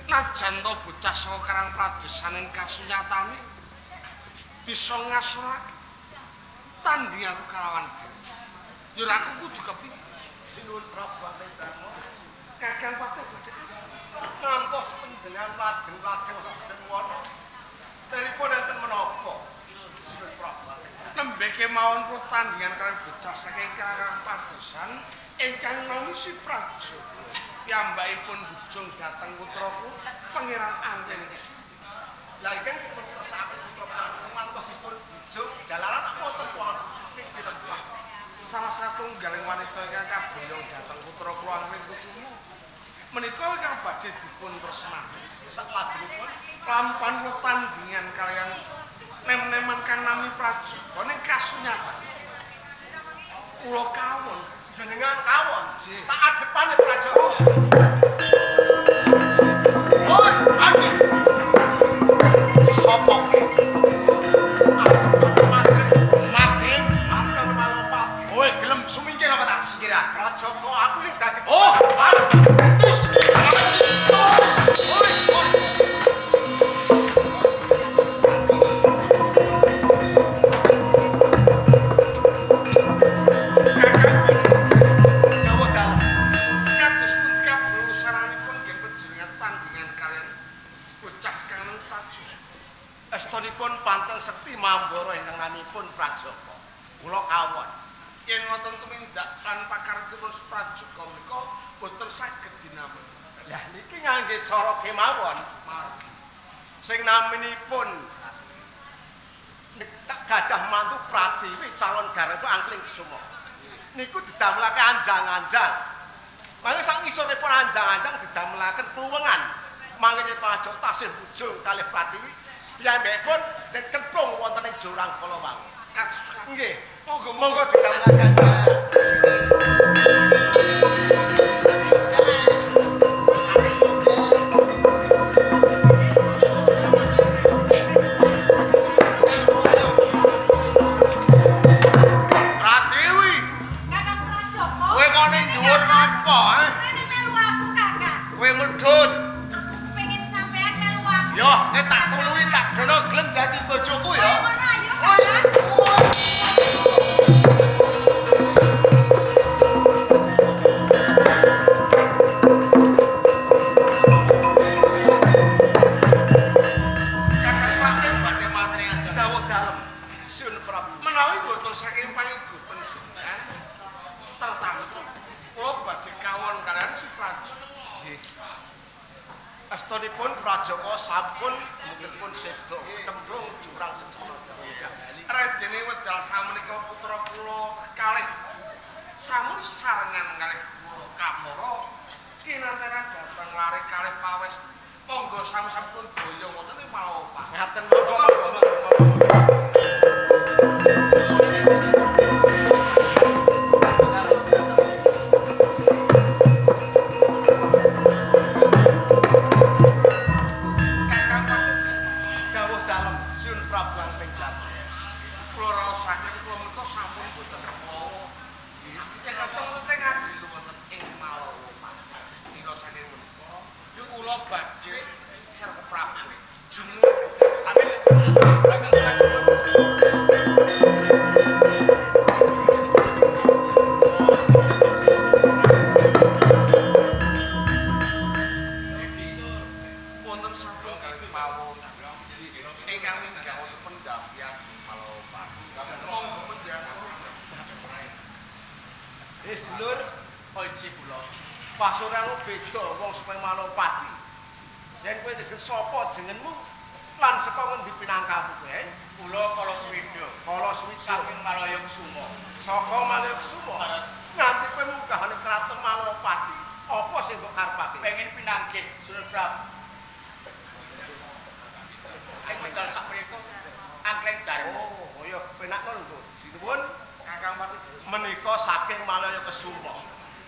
Najan to bocah saka Karang Pradesaning kasunyatane bisa ngasurake tandingan kalawan dhewe. Yo aku kudu kepikir Sinuwun Prabu Antedarma. Kakang Patih badhe Ngantos panjenengan lajeng-lajeng saged wono. Deripun enten menapa? Sinuwun Prabu Antedarma. nembe kemawon kula tandingan kaliyan bocah saking Karang Pradesan ingkang nami si Praja. Piyambakipun bujung dhateng putraku Pangeran Angling Kusumo. Lah iki dipun kersake putra Prabu semantos dipun bujung jalaran wonten wonten ing dirembah. Salah satunggaling wanita ingkang kaboyong dhateng putra kula Angling Kusumo menika ingkang badhe dipun tresnani. Saklajengipun Lampan kula tandingan kaliyan nem-neman kang nami Praja ning kasunyatan. Kula kawon jenengan kawon Nggih. tak adepane Prajaka. Oi, Adi. Sopo? Matin, akan malopati. Oi, gelem sumingkir apa tak sikira? Prajaka aku sing dadi. Oh, terus. Oi, oi. Dawa dalem. Kados punika berusaranipun nggih panjenengan tandingan kaliyan bocah kang Praja. Estunipun panten sekti mambara ingkang namipun Prajaka. Kula kawon. Yen wonten tumindak lan pakaranipun Prajaka menika boten saged dinamel. Lah niki ngangge cara kemawon. Sing naminipun tak gadah mantu Pratiwi calon garwa Angling Kusumo. Niku didamelake anjang-anjang. Mangke sak ngisoripun anjang-anjang didamelaken pluwengan. Mangke Prajaka tasih bujung kalih Pratiwi piyambakipun den kemplung wonten ing jurang kala wau. Nggih, monggo didamelake anjang. Pratiwi, Kakang Prajaka. kowe kok ning dhuwur apa, Rene melu aku, Kakang. Kowe medhun. Aku pengen sampean melu aku. Yo, nek tak tuluhi tak dono gelem dadi bojoku ya. Kowe ngono ayo, Kakang. Kakang saking badhe matri anjang. Dawuh dalem. Sun Prabu. Menawi boten saking payogupan jenengan tertamtu kula badhe kawon kaliyan si Praja. Nggih. Astunipun Prajaka sampun mungkinpun sedo cemplung jurang sejono jagali. Radene wedal samenika putra kula kalih sampun sarengan kalih kula Kamara kinantenan dhateng lare kalih pawes. Monggo sami-sampun boyo wonten ing Palopah. Ngaten monggo. Kakang Patih Dawuh dalem Sun Prabu Angling Darma. kula raosaken kula menika sampun boten repawa. Yen kacang seteng adil wonten ing Palopah. Dina saking menika kula badhe sira Prabu. Jumlah amin. Kakang Prabu. Wis dulur, Oji kula. pasuranmu beda wong supaya Malopati. Jen kowe disebut sapa jenengmu? Lan saka ngendi pinangkamu kowe? Kula kala Swida. Kala Swida Saking Malaya Kusuma. saka Malaya Kusuma. Leres. Nganti kowe munggahane kraton Malopati. Apa sing mbok karepake? Pengen pinanggih Sunan Prabu. Ayo medal sak mriku angkleng darmo. Oh, ya penak ngono lho. Sinuwun Kakang Pati menika saking Malaya Kusuma.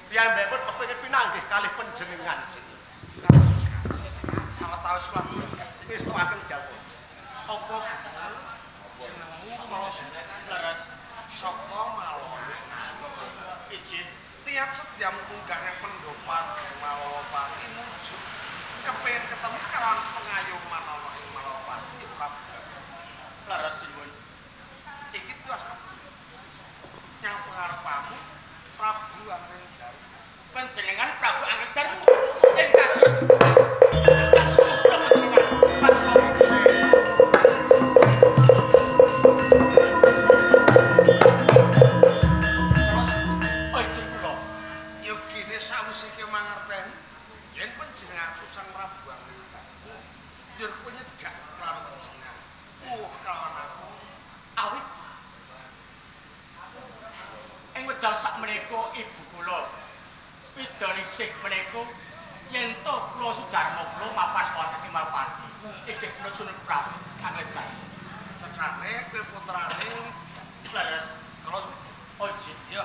Piyambakipun kepengin pinanggih kalih panjenengan sini. Sawetawis kula wis tuaken dawuh. Apa jenengmu kala Leres. saka Malaya Kusuma? Ijin. Lihat setiap munggahnya pendopan Malopati muncul kepengin ketemu kawan pengayoman ana ing Malopati. Leres sinuwun. Iki tuas yang pengarepamu Prabu Anggrenggari. Panjenengan Prabu Anggrenggari ing kados kasuwun panjenengan sawise ki mangerteni yen panjenengan Sang Prabu Anggrenggari ndur penyejak kelawan panjenengan. Kelawan aku. awit ing wedal sak menika ibu kula Widaningsih menika yen to kula Sudarma kula mapan wonten ing Malopati inggih kula Sunan Prabu Anggrenggari. Cekane kowe putrane Leres. kalau Oji. ya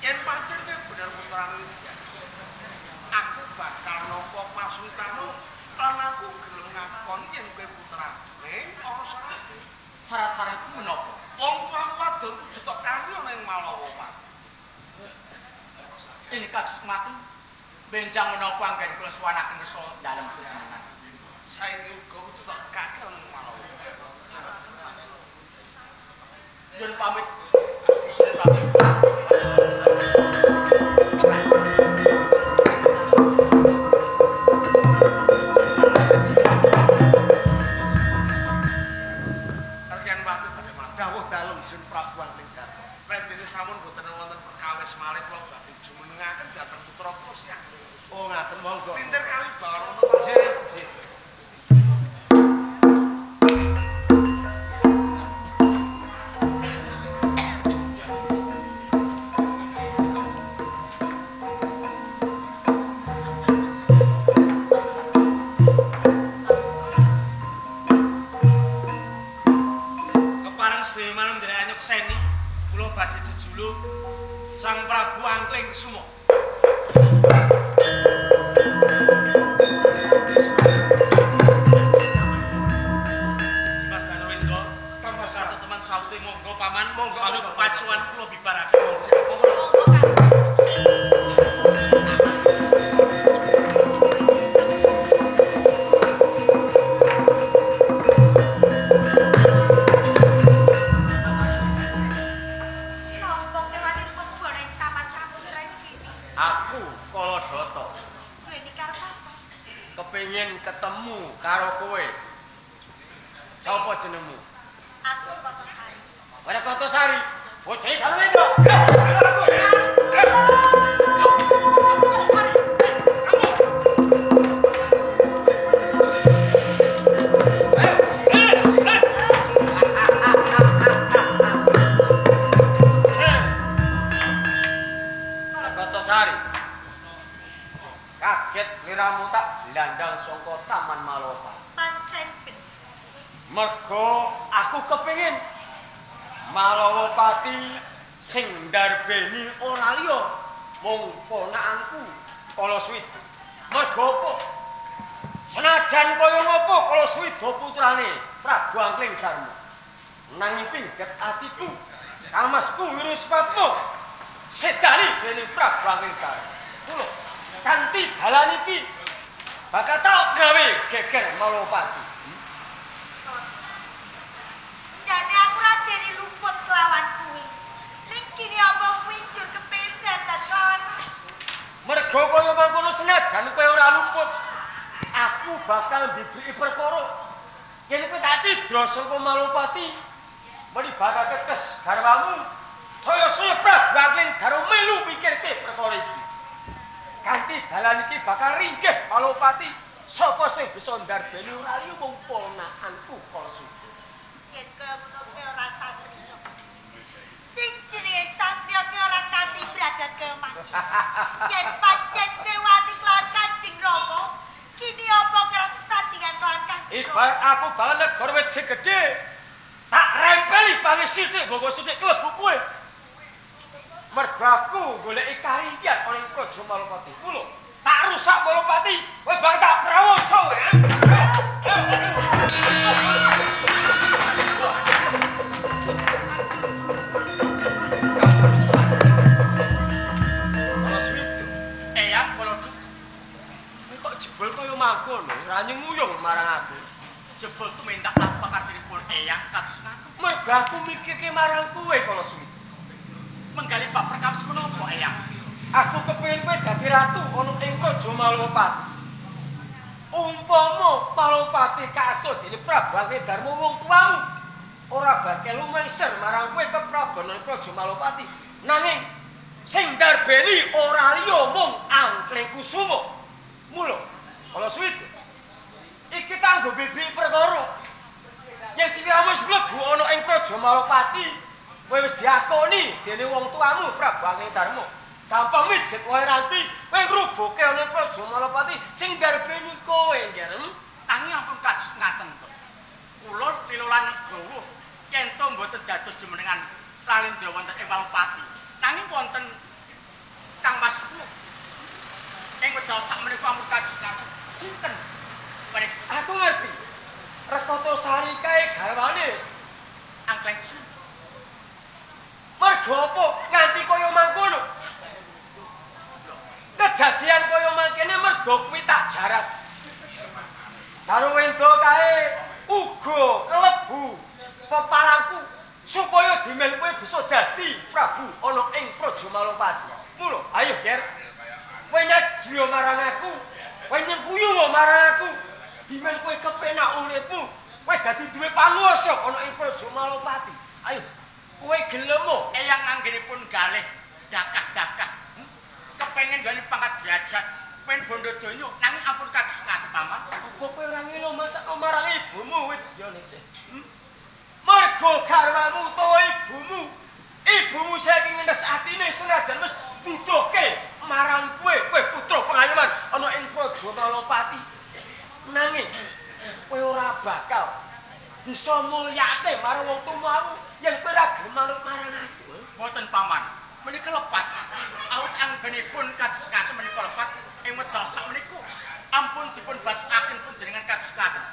yen pancen kowe bener putrane aku bakal nampa paswitamu lan aku gelem ngakoni yen kowe putrane ana syarat. Syarat-syaratku menapa? Wong tuamu wadon ditok kanthi ana ing Malopati. Ini kados maten benjang menapa anggen kula suwanaken kersa dalem panjenengan. Saiki uga kudu tak kake ana ing Malopati. Nyuwun pamit. Nyuwun pamit. Karyan watu bagaimana? Dawuh dalem Sun Prabu Anggrenggari. Redene sampun boten wonten perkawis malih kula badhe jumenengaken dhateng putra kula siang. Oh, ngaten monggo. Pinter kali bawon wonten pasir. Seni kula badhe jejuluk Sang Prabu Angkleng Kusuma. Mas Janowendra, satu teman sauté monggo paman, monggo salu pasuwan kula bibarake. Kepengin ketemu karo kowe. Sapa jenengmu? Aku Kotosari. Ora Kotosari. Bocah Janowendra. Kotosari. Kaget sliramu tak landang saka Taman Malopati. Pancen Mergo aku kepengin Malopati sing ndarbeni ora liya mung ponakanku Kalaswida. Mergo apa? Senajan kaya ngopo Kalaswida putrane Prabu Angkleng Darma. Nanging pingget atiku, kamasku Wiruswatma sedani dening Prabu Angkleng Darma. Kula kanthi dalan iki bakal tak gawe geger Malopati. jadi aku radeni luput kelawan kuwi. Ning kini apa kuwi jur kepengin dadak kelawan aku. Mergo kaya mangkono senajan kowe ora luput, aku bakal diberi perkara. Yen kowe tak cidra saka Malopati, mari bakal kekes garwamu Saya Prabu Angling karo melu mikirke perkara iki. Kanthi dalan iki bakal ringkih Balopati. Sapa sing bisa ndarbeni Rahayu mung ponakanku Kalasutra. Yen kaya ngono kowe ora satriya. Sing jenenge satriya kowe ora kanthi bradat kaya mati. Yen pancen kowe wani kelawan Kanjeng Rama, kini apa kerep tandingan kelawan Kanjeng Rama? Ibarat aku bakal negara wit sing gedhe. Tak rempeli bangi sithik nggo sithik klebu kowe. Mergo aku goleki karingkian ana ing Praja Malopati. Mula tak rusak Malopati, kowe bakal tak prawoso ya. Jebul kaya mangkono, ora nyenguyung marang aku. Jebul tumindak apa kartinipun Eyang kados ngaku. Mergo aku mikirke marang kowe kala suwi. Menggali bab perkawis menapa Eyang? Aku kepengin kowe dadi ratu ana ing Praja Malopati. Umpama Malopati kaasta dene Prabu Angledarma wong tuamu, ora bakal lumengser marang kowe keprabanan Praja Malopati. Nanging sing ndarbeni ora liya mung Angling Kusuma. Mula kala suwi iki kanggo bibi perkara. Yen sira wis mlebu ana ing Praja Malopati, kowe wis diakoni dene wong tuamu Prabu Angledarma. Gampang mijet wae ranti, kowe ngrubuke ana ing Praja Malopati sing ndarbeni kowe, Nggih. Tangi ampun kados ngaten to. Kula pilulan gawa yen to mboten dados jumenengan Lalindra wonten ing Malopati. Nanging wonten Kang Masku ing wedal sakmenika ampun kados ngaten. Sinten? Aku ngerti. Rekotosari kae garwane Angling Kusuma. Mergo apa nganti kaya mangkono? Kedadian kaya mangkene mergo kuwi tak jarat. Karo endo kae uga kelebu pepalangku supaya dimen kowe bisa dadi Prabu ana ing Praja Malopati. Mula ayo Ger. Kowe nyajiyo marang aku, kowe nyengkuyung marang aku. Dimen kowe kepenak uripmu, kowe dadi duwe panguwasa ana ing Praja Malopati. Ayo, kowe gelem mo? Eyang anggenipun galih dakah-dakah. Kepengen gani pangkat derajat, pengen bondo donya, nanging ampun kados ngaten Paman. Apa kowe ora ngelo masak marang ibumu wit yo nese? Mergo garwamu utawa ibumu saking ngendes atine senajan wis duduhke marang kowe putra pengayoman ana ing Praja Malopati. Nanging kowe ora bakal bisa mulyake marang wong tuamu yen kowe ora gelem manut marang aku. Boten Paman, menika lepat. Awit anggenipun kados ngaten menika lepat ing wedal sakmenika ampun dipun bacukaken panjenengan kados ngaten.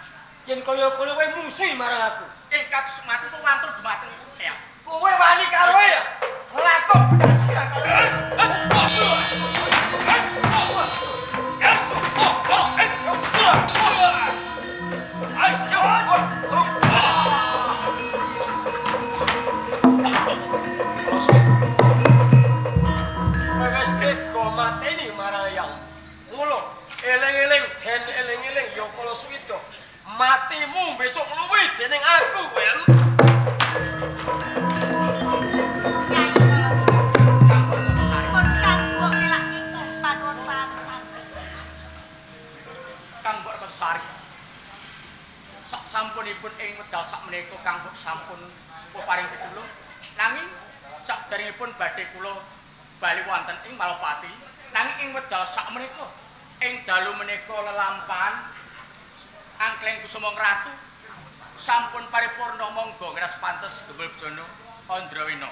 Yen kaya kowe musuhi marang aku. Ing kados ngaten wantul dumateng Eyang. Kowe wani karo ya? Lakon bedasira karo. Mateni marayang. Mula eling-eling den eling-eling ya kala suwida. Matimu besok luwih dening aku, Wen. Nyai Kalasutra. Pun kanggo ngelaki kumpan wong lan sampe. Kang Mbok Rekotosari. Sak sampunipun ing wedal sakmenika Kang Mbok sampun paring pitulung. Nanging sakderengipun badhe kula bali wonten ing Malopati, nanging ing wedal sakmenika ing dalu menika lelampahan Angling Kusuma Ratu sampun paripurna monggo ngras pantes Gembul Bejana Andrawina.